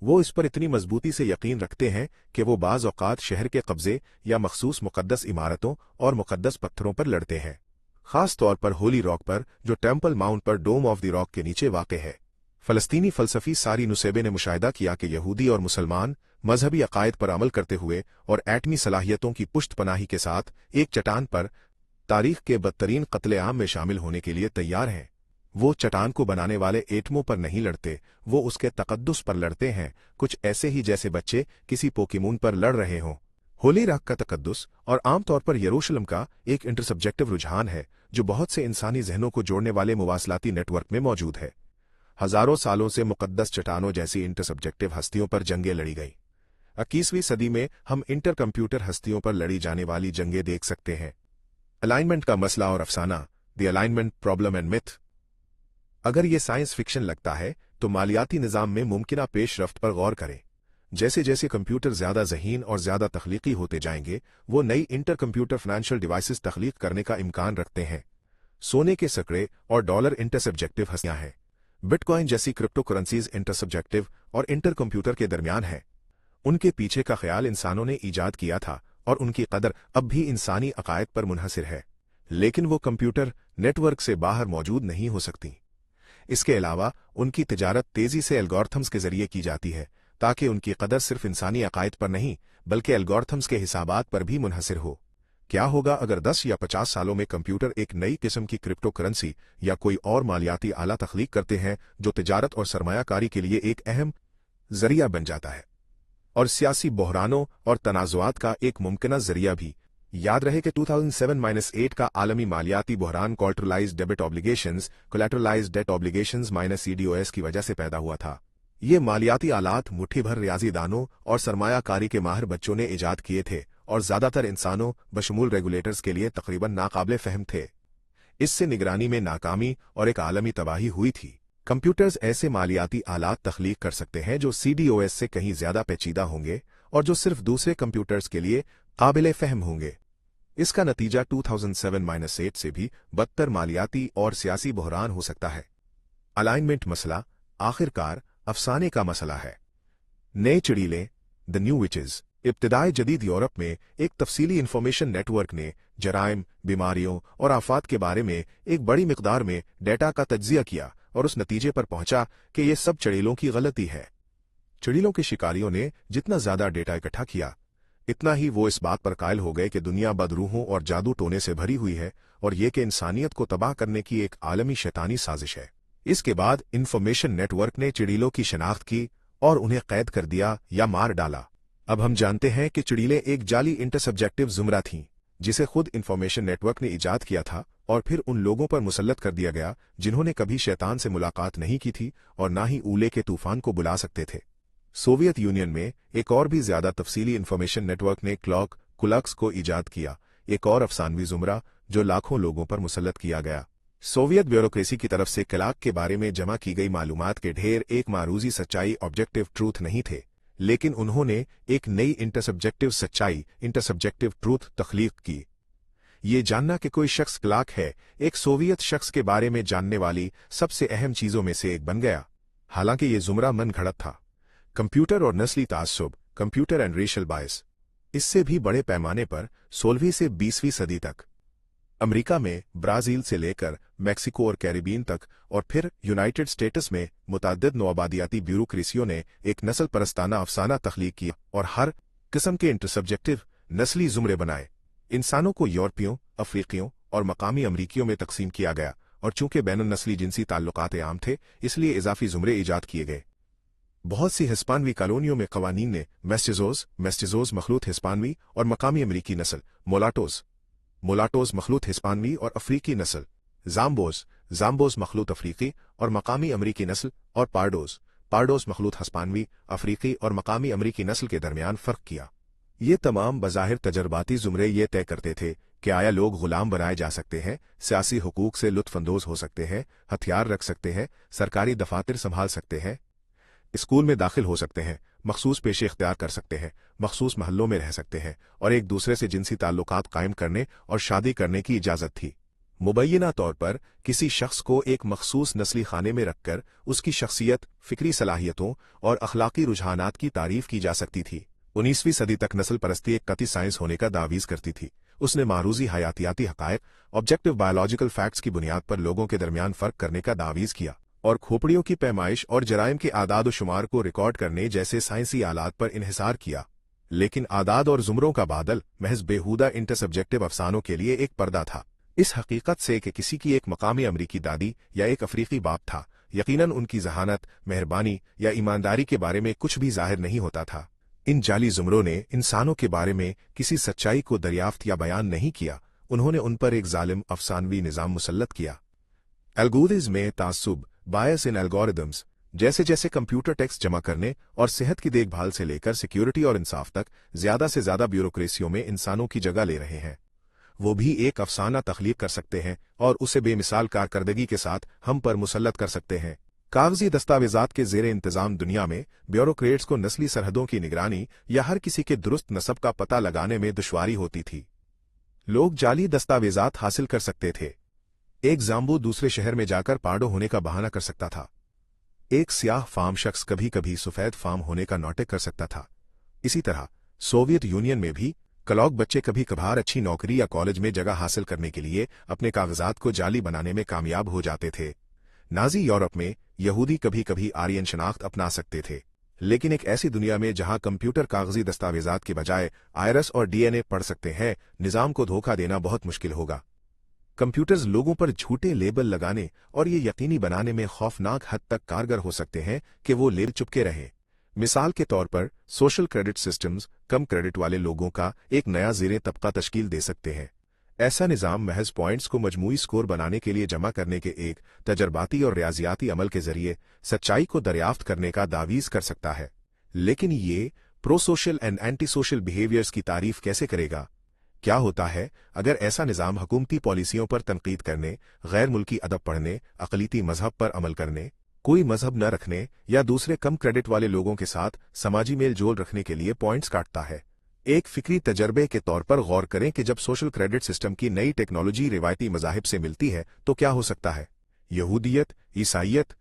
वो इस पर इतनी मजबूती से यकीन रखते हैं कि वो बाज़ औक़ात शहर के कब्जे या मखसूस मुकद्दस इमारतों और मुकद्दस पत्थरों पर लड़ते हैं, खास तौर पर होली रॉक पर, जो टेम्पल माउंट पर डोम ऑफ द रॉक के नीचे वाक़ है। फ़लस्तीनी फ़लसफ़ी सारी नुसेबे ने मुशाहिदा किया कि यहूदी और मुसलमान मजहबी अकायद पर अमल करते हुए और एटमी सलाहियतों की पुष्ट पनाही के साथ एक चट्टान पर तारीख के बदतरीन कत्ले-आम में शामिल होने के लिए तैयार हैं। वो चट्टान को बनाने वाले एटमों पर नहीं लड़ते, वो उसके तकद्दुस पर लड़ते हैं, कुछ ऐसे ही जैसे बच्चे किसी पोकेमोन पर लड़ रहे हों। होली रॉक का तकद्दुस और आमतौर पर यरूशलेम का एक इंटरसब्जेक्टिव रुझान है जो बहुत से इंसानी जहनों को जोड़ने वाले मुवासलाती नेटवर्क में मौजूद है। हजारों सालों से मुकद्दस चट्टानों जैसी इंटरसब्जेक्टिव हस्तियों पर जंगें लड़ी गई। 21वीं सदी में हम इंटर कंप्यूटर हस्तियों पर लड़ी जाने वाली जंगें देख सकते हैं। अलाइनमेंट का मसला और अफसाना, the alignment problem and myth. अगर ये साइंस फिक्शन लगता है तो मालियाती निज़ाम में मुमकिना पेशरफ्त पर गौर करें। जैसे जैसे कंप्यूटर ज्यादा ज़हीन और ज्यादा तख्लीकी होते जाएंगे, वो नई इंटर कंप्यूटर फाइनेंशियल डिवाइसेस तख्लीक करने का इम्कान रखते हैं। सोने के सकड़े और डॉलर इंटरसब्जेक्टिव हस्तियां हैं। बिटकॉइन जैसी क्रिप्टो करेंसीज इंटरसब्जेक्टिव और इंटर कंप्यूटर के दरमियान है। उनके पीछे का ख्याल इंसानों ने ईजाद किया था और उनकी कदर अब भी इंसानी अकायद पर मुनहसिर है। लेकिन वो कंप्यूटर नेटवर्क से बाहर मौजूद नहीं हो सकती। इसके अलावा उनकी तिजारत तेजी से एल्गोरिथम्स के जरिए की जाती है, ताकि उनकी कदर सिर्फ इंसानी अकायद पर नहीं बल्कि एल्गोरिथम्स के हिसाबात पर भी मुनहसर हो। क्या होगा अगर 10 या 50 सालों में कंप्यूटर एक नई किस्म की क्रिप्टो करेंसी या कोई और मालियाती आला तख्लीक करते हैं जो तिजारत और सरमायाकारी के लिए एक अहम जरिया बन जाता है, और सियासी बहरानों और तनाजुआत का एक मुमकिन जरिया भी। याद रहे कि 2007-8 का आलमी मालियाती बहरान collateralised debit collateralised date obligations CDOS की वजह से पैदा हुआ था। ये मालियाती आलात मुट्ठी भर रियाजीदानों और सरमायाकारी के माहिर बच्चों ने इजाद किए थे और ज्यादातर इंसानों बशमूल रेगुलेटर्स के लिए तकरीबन नाकाबिले फहम थे। इससे निगरानी में नाकामी और एक आलमी तबाही हुई थी। कंप्यूटर्स ऐसे मालियाती आलात तख्लीक कर सकते हैं जो CDOS से कहीं ज्यादा पेचीदा होंगे और जो सिर्फ दूसरे कंप्यूटर्स के लिए काबिले फहम होंगे। इसका नतीजा 2007-8 से भी बदतर मालियाती और सियासी बहरान हो सकता है। अलाइनमेंट मसला आखिरकार अफसाने का मसला है। नए चिड़ीले द न्यू विचेस। इब्तिदाई जदीद यूरोप में एक तफसीली इंफॉर्मेशन नेटवर्क ने जराइम, बीमारियों और आफात के बारे में एक बड़ी मिकदार में डेटा का तज्जिया किया और उस नतीजे पर पहुंचा कि ये सब चिड़ीलों की गलती है। चिड़ीलों के शिकारियों ने जितना ज्यादा डेटा इकट्ठा किया, इतना ही वो इस बात पर कायल हो गए कि दुनिया बदरूहों और जादू टोने से भरी हुई है और ये कि इंसानियत को तबाह करने की एक आलमी शैतानी साजिश है। इसके बाद इंफॉर्मेशन नेटवर्क ने चिड़ीलों की शिनाख्त की और उन्हें कैद कर दिया या मार डाला। अब हम जानते हैं कि चिड़ीलें एक जाली इंटरसब्जेक्टिव जुमरा थीं, जिसे खुद इंफॉर्मेशन नेटवर्क ने इजाद किया था और फिर उन लोगों पर मुसल्लत कर दिया गया जिन्होंने कभी शैतान से मुलाकात नहीं की थी और ना ही ऊले के तूफान को बुला सकते थे। सोवियत यूनियन में एक और भी ज्यादा तफसीली इंफॉर्मेशन नेटवर्क ने कुलक्स को इजाद किया, एक और अफसानवी जुमरा जो लाखों लोगों पर मुसल्लत किया गया। सोवियत ब्यूरोक्रेसी की तरफ से क्लाक के बारे में जमा की गई मालूमात के ढेर एक मारूजी सच्चाई ऑब्जेक्टिव ट्रूथ नहीं थे, लेकिन उन्होंने एक नई इंटरसब्जेक्टिव सच्चाई इंटरसब्जेक्टिव ट्रूथ तख्लीक की। ये जानना कि कोई शख्स क्लाक है एक सोवियत शख्स के बारे में जानने वाली सबसे अहम चीजों में से एक बन गया। हालांकि ये जुमरा मन घड़त था। कंप्यूटर और नस्ली तासुब, कंप्यूटर एंड रेशियल बायस। इससे भी बड़े पैमाने पर 16वीं से 20वीं सदी तक अमेरिका में ब्राजील से लेकर मैक्सिको और कैरिबियन तक और फिर यूनाइटेड स्टेट्स में मुतअद्दिद नौआबादियाती ब्यूरोक्रेसियों ने एक नस्ल परस्ताना अफसाना तख्लीक किया और हर किस्म के इंटरसब्जेक्टिव नस्ली जुमरे बनाए। इंसानों को यूरोपियों, अफ्रीकियों और मकामी अमरीकियों में तकसीम किया गया और चूंकि बैनुन नस्ली जिनसी ताल्लुकात आम थे, इसलिए इजाफी जुमरे ईजाद किए गए। बहुत सी हिस्पानवी कॉलोनियों में कवानीन ने मेस्टिजोज मखलूत हिस्पानवी और मकामी अमरीकी नस्ल, मोलाटोज मखलूत हिस्पानवी और अफ्रीकी नस्ल, जाम्बोज मखलूत अफ्रीकी और मकामी अमरीकी नस्ल और पार्डोज मखलूत हिस्पानवी, अफ्रीकी और मकामी अमरीकी नस्ल के दरमियान फर्क किया। ये तमाम बज़ाहिर तजर्बाती जुमरे ये तय करते थे कि आया लोग गुलाम बनाए जा सकते हैं, सियासी हुकूक से लुत्फानंदोज हो सकते हैं, हथियार रख सकते हैं, सरकारी दफातर संभाल सकते हैं, स्कूल में दाखिल हो सकते हैं, मखसूस पेशे इख्तियार कर सकते हैं, मखसूस महल्लों में रह सकते हैं और एक दूसरे से जिनसी ताल्लुकात कायम करने और शादी करने की इजाजत थी। मुबैयना तौर पर किसी शख्स को एक मखसूस नस्ली खाने में रखकर उसकी शख्सियत, फिक्री सलाहियतों और अखलाकी रुझानात की तारीफ की जा सकती थी। 19वीं सदी तक नस्ल परस्ती एक कतई साइंस होने का दावीज करती थी। उसने मारूजी हयातियाती हकायक, ऑब्जेक्टिव बायोलॉजिकल फैक्ट्स की बुनियाद पर लोगों के दरमियान फर्क करने का दावीज किया और खोपड़ियों की पैमाइश और जराइम के आदाद शुमार को रिकॉर्ड करने जैसे साइंसी आलात पर इन्हिसार किया। लेकिन आदाद और जुमरों का बादल महज बेहूदा इंटरसब्जेक्टिव अफसानों के लिए एक पर्दा था। इस हकीकत से कि किसी की एक मकामी अमरीकी दादी या एक अफ्रीकी बाप था, यकीनन उनकी जहानत, मेहरबानी या ईमानदारी के बारे में कुछ भी जाहिर नहीं होता था। इन जाली जुमरों ने इंसानों के बारे में किसी सच्चाई को दरियाफ्त या बयान नहीं किया, उन्होंने उन पर एक जालिम अफसानवी निजाम मुसल्लत किया। एल्गोरिथ्म में तासुब, बायस इन एल्गोरिदम्स, जैसे जैसे कंप्यूटर टेक्स्ट जमा करने और सेहत की देखभाल से लेकर सिक्योरिटी और इंसाफ तक ज्यादा से ज्यादा ब्यूरोक्रेसियों में इंसानों की जगह ले रहे हैं। वो भी एक अफसाना तख्लीक कर सकते हैं और उसे बेमिसाल कारकर्दगी के साथ हम पर मुसल्लत कर सकते हैं। कागजी दस्तावेजात के जेर इंतजाम दुनिया में ब्यूरोक्रेट्स को नस्ली सरहदों की निगरानी या हर किसी के दुरुस्त नस्ब का पता लगाने में दुश्वारी होती थी। लोग जाली दस्तावेजात हासिल कर सकते थे। एक जाम्बू दूसरे शहर में जाकर पार्डो होने का बहाना कर सकता था। एक स्याह फार्म शख्स कभी कभी सफेद फार्म होने का नौटक कर सकता था। इसी तरह सोवियत यूनियन में भी क्लॉक बच्चे कभी कभार अच्छी नौकरी या कॉलेज में जगह हासिल करने के लिए अपने कागजात को जाली बनाने में कामयाब हो जाते थे। नाजी यूरोप में यहूदी कभी कभी आर्यन शनाख्त अपना सकते थे, लेकिन एक ऐसी दुनिया में जहां कंप्यूटर कागजी दस्तावेजात के बजाय आयरस और डीएनए पढ़ सकते हैं, निजाम को धोखा देना बहुत मुश्किल होगा। कंप्यूटर्स लोगों पर झूठे लेबल लगाने और ये यकीनी बनाने में खौफनाक हद तक कारगर हो सकते हैं कि वो लेबल चुपके रहें। मिसाल के तौर पर सोशल क्रेडिट सिस्टम्स कम क्रेडिट वाले लोगों का एक नया ज़ेरे तबका तश्कील दे सकते हैं। ऐसा निज़ाम महज पॉइंट्स को मजमूई स्कोर बनाने के लिए जमा करने के एक तजर्बाती और रियाजियाती अमल के जरिए सच्चाई को दरियाफ्त करने का दावीज़ कर सकता है। लेकिन ये pro social and anti social behaviours की तारीफ कैसे करेगा? क्या होता है अगर ऐसा निज़ाम हुकूमती पॉलिसियों पर तनकीद करने, गैर मुल्की अदब पढ़ने, अक़लीती मजहब पर अमल करने, कोई मजहब न रखने या दूसरे कम क्रेडिट वाले लोगों के साथ समाजी मेल जोल रखने के लिए पॉइंट्स काटता है? एक फिक्री तजर्बे के तौर पर गौर करें कि जब सोशल क्रेडिट सिस्टम की नई टेक्नोलॉजी रिवायती मज़ाहिब से मिलती है तो क्या हो सकता है। यहूदियत, ईसाइयत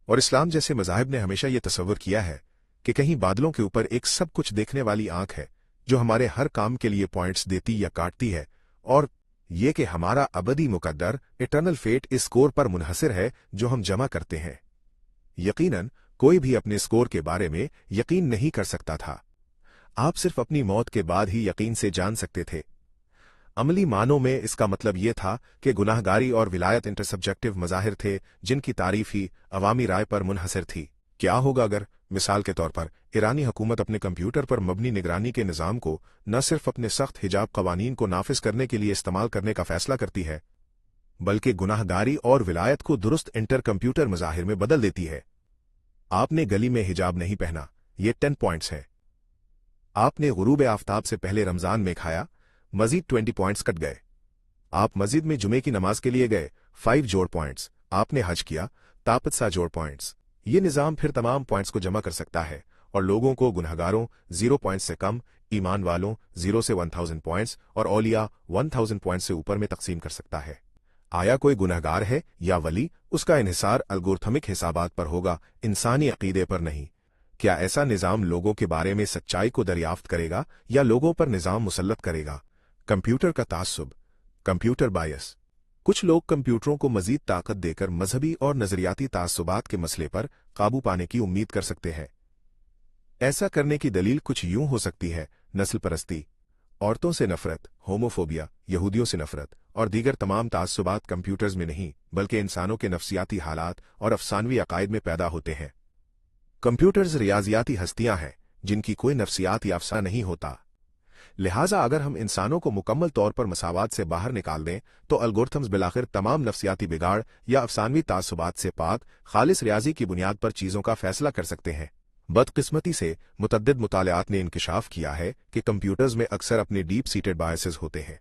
और इस्लाम जैसे मज़ाहिब ने हमेशा ये तस्वर किया है कि कहीं बादलों के ऊपर एक सब कुछ देखने वाली आंख है जो हमारे हर काम के लिए पॉइंट्स देती या काटती है, और ये कि हमारा अबदी मुकद्दर इटर्नल फेट इस स्कोर पर मुनहसिर है जो हम जमा करते हैं। यकीनन कोई भी अपने स्कोर के बारे में यकीन नहीं कर सकता था। आप सिर्फ अपनी मौत के बाद ही यकीन से जान सकते थे। अमली मानों में इसका मतलब यह था कि गुनाहगारी और विलायत इंटरसब्जेक्टिव मज़ाहिर थे जिनकी तारीफ ही अवामी राय पर मुनहसिर थी। क्या होगा अगर, मिसाल के तौर पर, ईरानी हुकूमत अपने कंप्यूटर पर मबनी निगरानी के निज़ाम को न सिर्फ अपने सख्त हिजाब कवानीन को नाफिज करने के लिए इस्तेमाल करने का फैसला करती है, बल्कि गुनाहगारी और विलायत को दुरुस्त इंटर कंप्यूटर मज़ाहिर में बदल देती है। आपने गली में हिजाब नहीं पहना, ये 10 पॉइंट्स है। आपने गुरूब आफ्ताब से पहले रमजान में खाया, मजीद 20 पॉइंट्स कट गए। आप मस्जिद में जुमे की नमाज के लिए गए, 5 जोड़ पॉइंट्स। आपने हज किया, तापतसा जोड़ पॉइंट्स। ये निज़ाम फिर तमाम पॉइंट्स को जमा कर सकता है और लोगों को गुनहगारों 0 पॉइंट्स से कम, ईमान वालों 0 से 1000 पॉइंट्स और औलिया 1000 पॉइंट्स से ऊपर में तकसीम कर सकता है। आया कोई गुनहगार है या वली, उसका इन्हिसार अलगोरिथमिक हिसाबात पर होगा, इंसानी अकीदे पर नहीं। क्या ऐसा निज़ाम लोगों के बारे में सच्चाई को दरियाफ्त करेगा या लोगों पर निज़ाम मुसल्लत करेगा? कंप्यूटर का तासुब, कंप्यूटर बायस। कुछ लोग कंप्यूटरों को मजीद ताकत देकर मजहबी और नजरियाती तासुबात के मसले पर काबू पाने की उम्मीद कर सकते हैं। ऐसा करने की दलील कुछ यूं हो सकती है: नस्ल परस्ती, औरतों से नफरत, होमोफोबिया, यहूदियों से नफरत और दीगर तमाम तासुबात कंप्यूटर्स में नहीं बल्कि इंसानों के नफ्सियाती हालात और अफसानवी अकायद में पैदा होते हैं। कंप्यूटर्स रियाजियाती हस्तियां हैं जिनकी कोई नफ्सियात या अफसाना नहीं होता। लिहाजा अगर हम इंसानों को मुकम्मल तौर पर मसावात से बाहर निकाल दें तो एल्गोरिथम्स बिलाखिर तमाम नफ्सियाती बिगाड़ या अफसानवी तासुबात से पाक खालिस रियाजी की बुनियाद पर चीज़ों का फैसला कर सकते हैं। बदकिस्मती से मुतअद्दिद मुतालियात ने इंकिशाफ किया है कि कंप्यूटर्स में अक्सर अपने डीप सीटेड बायसेस होते हैं।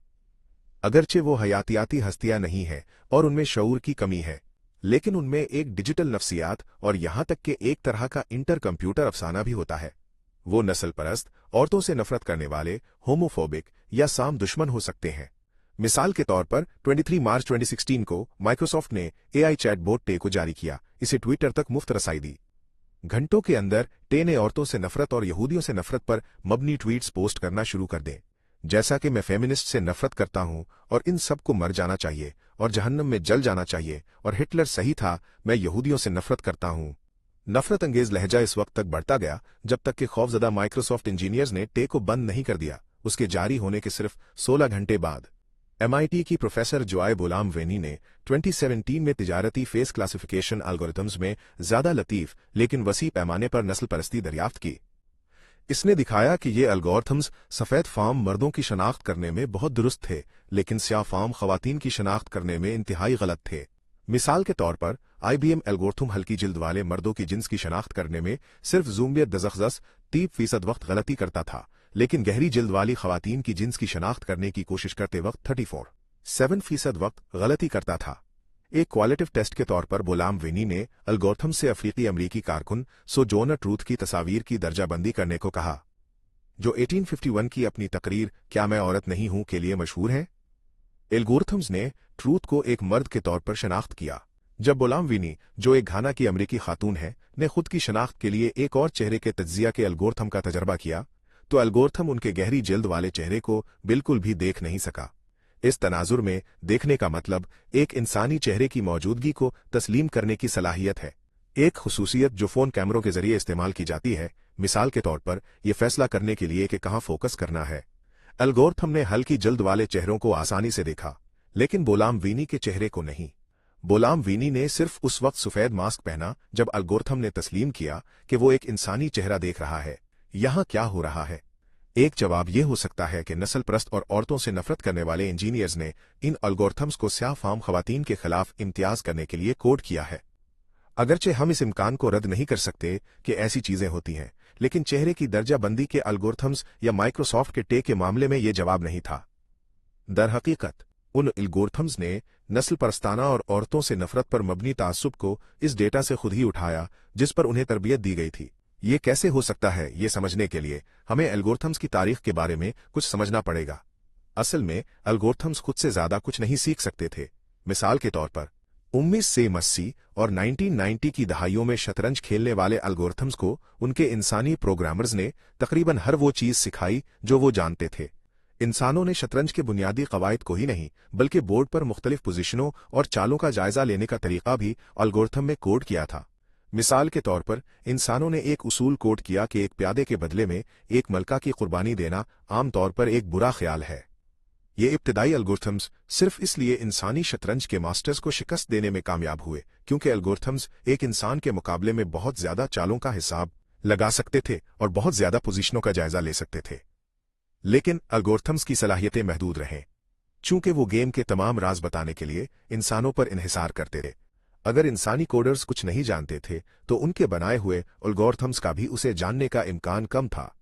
अगरचे वो हयातियाती हस्तियां नहीं हैं और उनमें शऊर की कमी है, लेकिन उनमें एक डिजिटल नफ्सियात और यहां तक कि एक तरह का इंटर कंप्यूटर अफसाना भी होता है। वो नस्ल परस्त, औरतों से नफरत करने वाले, होमोफोबिक या साम दुश्मन हो सकते हैं। मिसाल के तौर पर 23 मार्च 2016 को माइक्रोसॉफ्ट ने एआई चैटबॉट टे को जारी किया। इसे ट्विटर तक मुफ्त रसाई दी। घंटों के अंदर टे ने औरतों से नफरत और यहूदियों से नफरत पर मबनी ट्वीट्स पोस्ट करना शुरू कर दें, जैसा कि मैं फेमिनिस्ट से नफरत करता हूं और इन सब को मर जाना चाहिए और जहन्नम में जल जाना चाहिए और हिटलर सही था, मैं यहूदियों से नफरत करता हूं। नफरत अंगेज लहजा इस वक्त तक बढ़ता गया जब तक कि खौफजदा माइक्रोसॉफ्ट इंजीनियर्स ने टे को बंद नहीं कर दिया। उसके जारी होने के सिर्फ 16 घंटे बाद MIT की प्रोफेसर जोआय बोलाम वेनी ने 2017 में तिजारती फेस क्लासिफिकेशन एल्गोरिथम्स में ज्यादा लतीफ लेकिन वसी पैमाने पर नस्ल परस्ती दरियाफ्त की। इसने दिखाया कि ये एल्गोरिथम्स सफेद फार्म मर्दों की शनाख्त करने में बहुत दुरुस्त थे, लेकिन स्याह फार्म खवातीन की शनाख्त करने में इंतहाई गलत थे। मिसाल के तौर पर IBM एल्गोरिथम हल्की जिल्द वाले मर्दों की जिन्स की शनाख्त करने में सिर्फ ज़ूमियत दज़ख़ज़स 30% वक्त गलती करता था, लेकिन गहरी जिल्द वाली खवातीन की जिन्स की शनाख्त करने की कोशिश करते वक्त 34.7% वक्त गलती करता था। एक क्वालिटिव टेस्ट के तौर पर बोलाम वेनी ने एल्गोरिथम से अफ्रीकी अमरीकी कारकुन सोजोना ट्रूथ की तस्वीर की दर्जाबंदी करने को कहा, जो 1851 की अपनी तकरीर क्या मैं औरत नहीं हूं के लिए मशहूर है। एल्गोरिथम्स ने ट्रूथ को एक मर्द के तौर पर शनाख्त किया। जब बोलाम वेनी, जो एक घाना की अमरीकी खातून है, ने खुद की शनाख्त के लिए एक और चेहरे के तज्जिया के एल्गोरिथम का तजर्बा किया, तो एल्गोरिथम उनके गहरी जिल्द वाले चेहरे को बिल्कुल भी देख नहीं सका। इस तनाजुर में देखने का मतलब एक इंसानी चेहरे की मौजूदगी को तस्लीम करने की सलाहियत है, एक खुसूसियत जो फोन कैमरों के जरिए इस्तेमाल की जाती है, मिसाल के तौर पर यह फैसला करने के लिए कि कहां फोकस करना है। एल्गोरिथम ने हल्की जल्द वाले चेहरों को आसानी से देखा, लेकिन बोलाम वीनी के चेहरे को नहीं। बोलाम वीनी ने सिर्फ उस वक्त सफेद मास्क पहना जब एल्गोरिथम ने तस्लीम किया कि वो एक इंसानी चेहरा देख रहा है। यहां क्या हो रहा है? एक जवाब यह हो सकता है कि नस्ल परस्त और औरतों से नफरत करने वाले इंजीनियर्स ने इन एल्गोरिथम्स को स्याह फाम खवातीन के खिलाफ इम्तियाज करने के लिए कोड किया है। अगरचे हम इस इम्कान को रद्द नहीं कर सकते कि ऐसी चीजें होती हैं, लेकिन चेहरे की दर्जा बंदी के एल्गोरिथम्स या माइक्रोसॉफ्ट के टे के मामले में यह जवाब नहीं था। दरहकीकत उन एल्गोरिथम्स ने नस्ल परस्ताना और औरतों से नफरत पर मबनी तासुब को इस डेटा से खुद ही उठाया जिस पर उन्हें तरबियत दी गई थी। ये कैसे हो सकता है, ये समझने के लिए हमें एल्गोरिथम्स की तारीख के बारे में कुछ समझना पड़ेगा। असल में एल्गोरिथम्स खुद से ज्यादा कुछ नहीं सीख सकते थे। मिसाल के तौर पर 1980 और 1990 की दहाइयों में शतरंज खेलने वाले एल्गोरिथम्स को उनके इंसानी प्रोग्रामर्स ने तकरीबन हर वो चीज सिखाई जो वो जानते थे। इंसानों ने शतरंज के बुनियादी कवायद को ही नहीं, बल्कि बोर्ड पर मुख्तलिफ पोजीशनों और चालों का जायजा लेने का तरीका भी एल्गोरिथम में कोड किया था। मिसाल के तौर पर इंसानों ने एक उसूल कोड किया कि एक प्यादे के बदले में एक मलका की कुर्बानी देना आमतौर पर एक बुरा ख्याल है। ये इब्तदाई एल्गोरिथम्स सिर्फ इसलिए इंसानी शतरंज के मास्टर्स को शिकस्त देने में कामयाब हुए क्योंकि एल्गोरिथम्स एक इंसान के मुकाबले में बहुत ज्यादा चालों का हिसाब लगा सकते थे और बहुत ज्यादा पोजीशनों का जायजा ले सकते थे। लेकिन एल्गोरिथम्स की सलाहियतें महदूद रहें, चूंकि वो गेम के तमाम राज बताने के लिए इंसानों पर इन्हिसार करते थे। अगर इंसानी कोडर्स कुछ नहीं जानते थे तो उनके बनाए हुए एल्गोरिथम्स का भी उसे जानने का इम्कान कम था।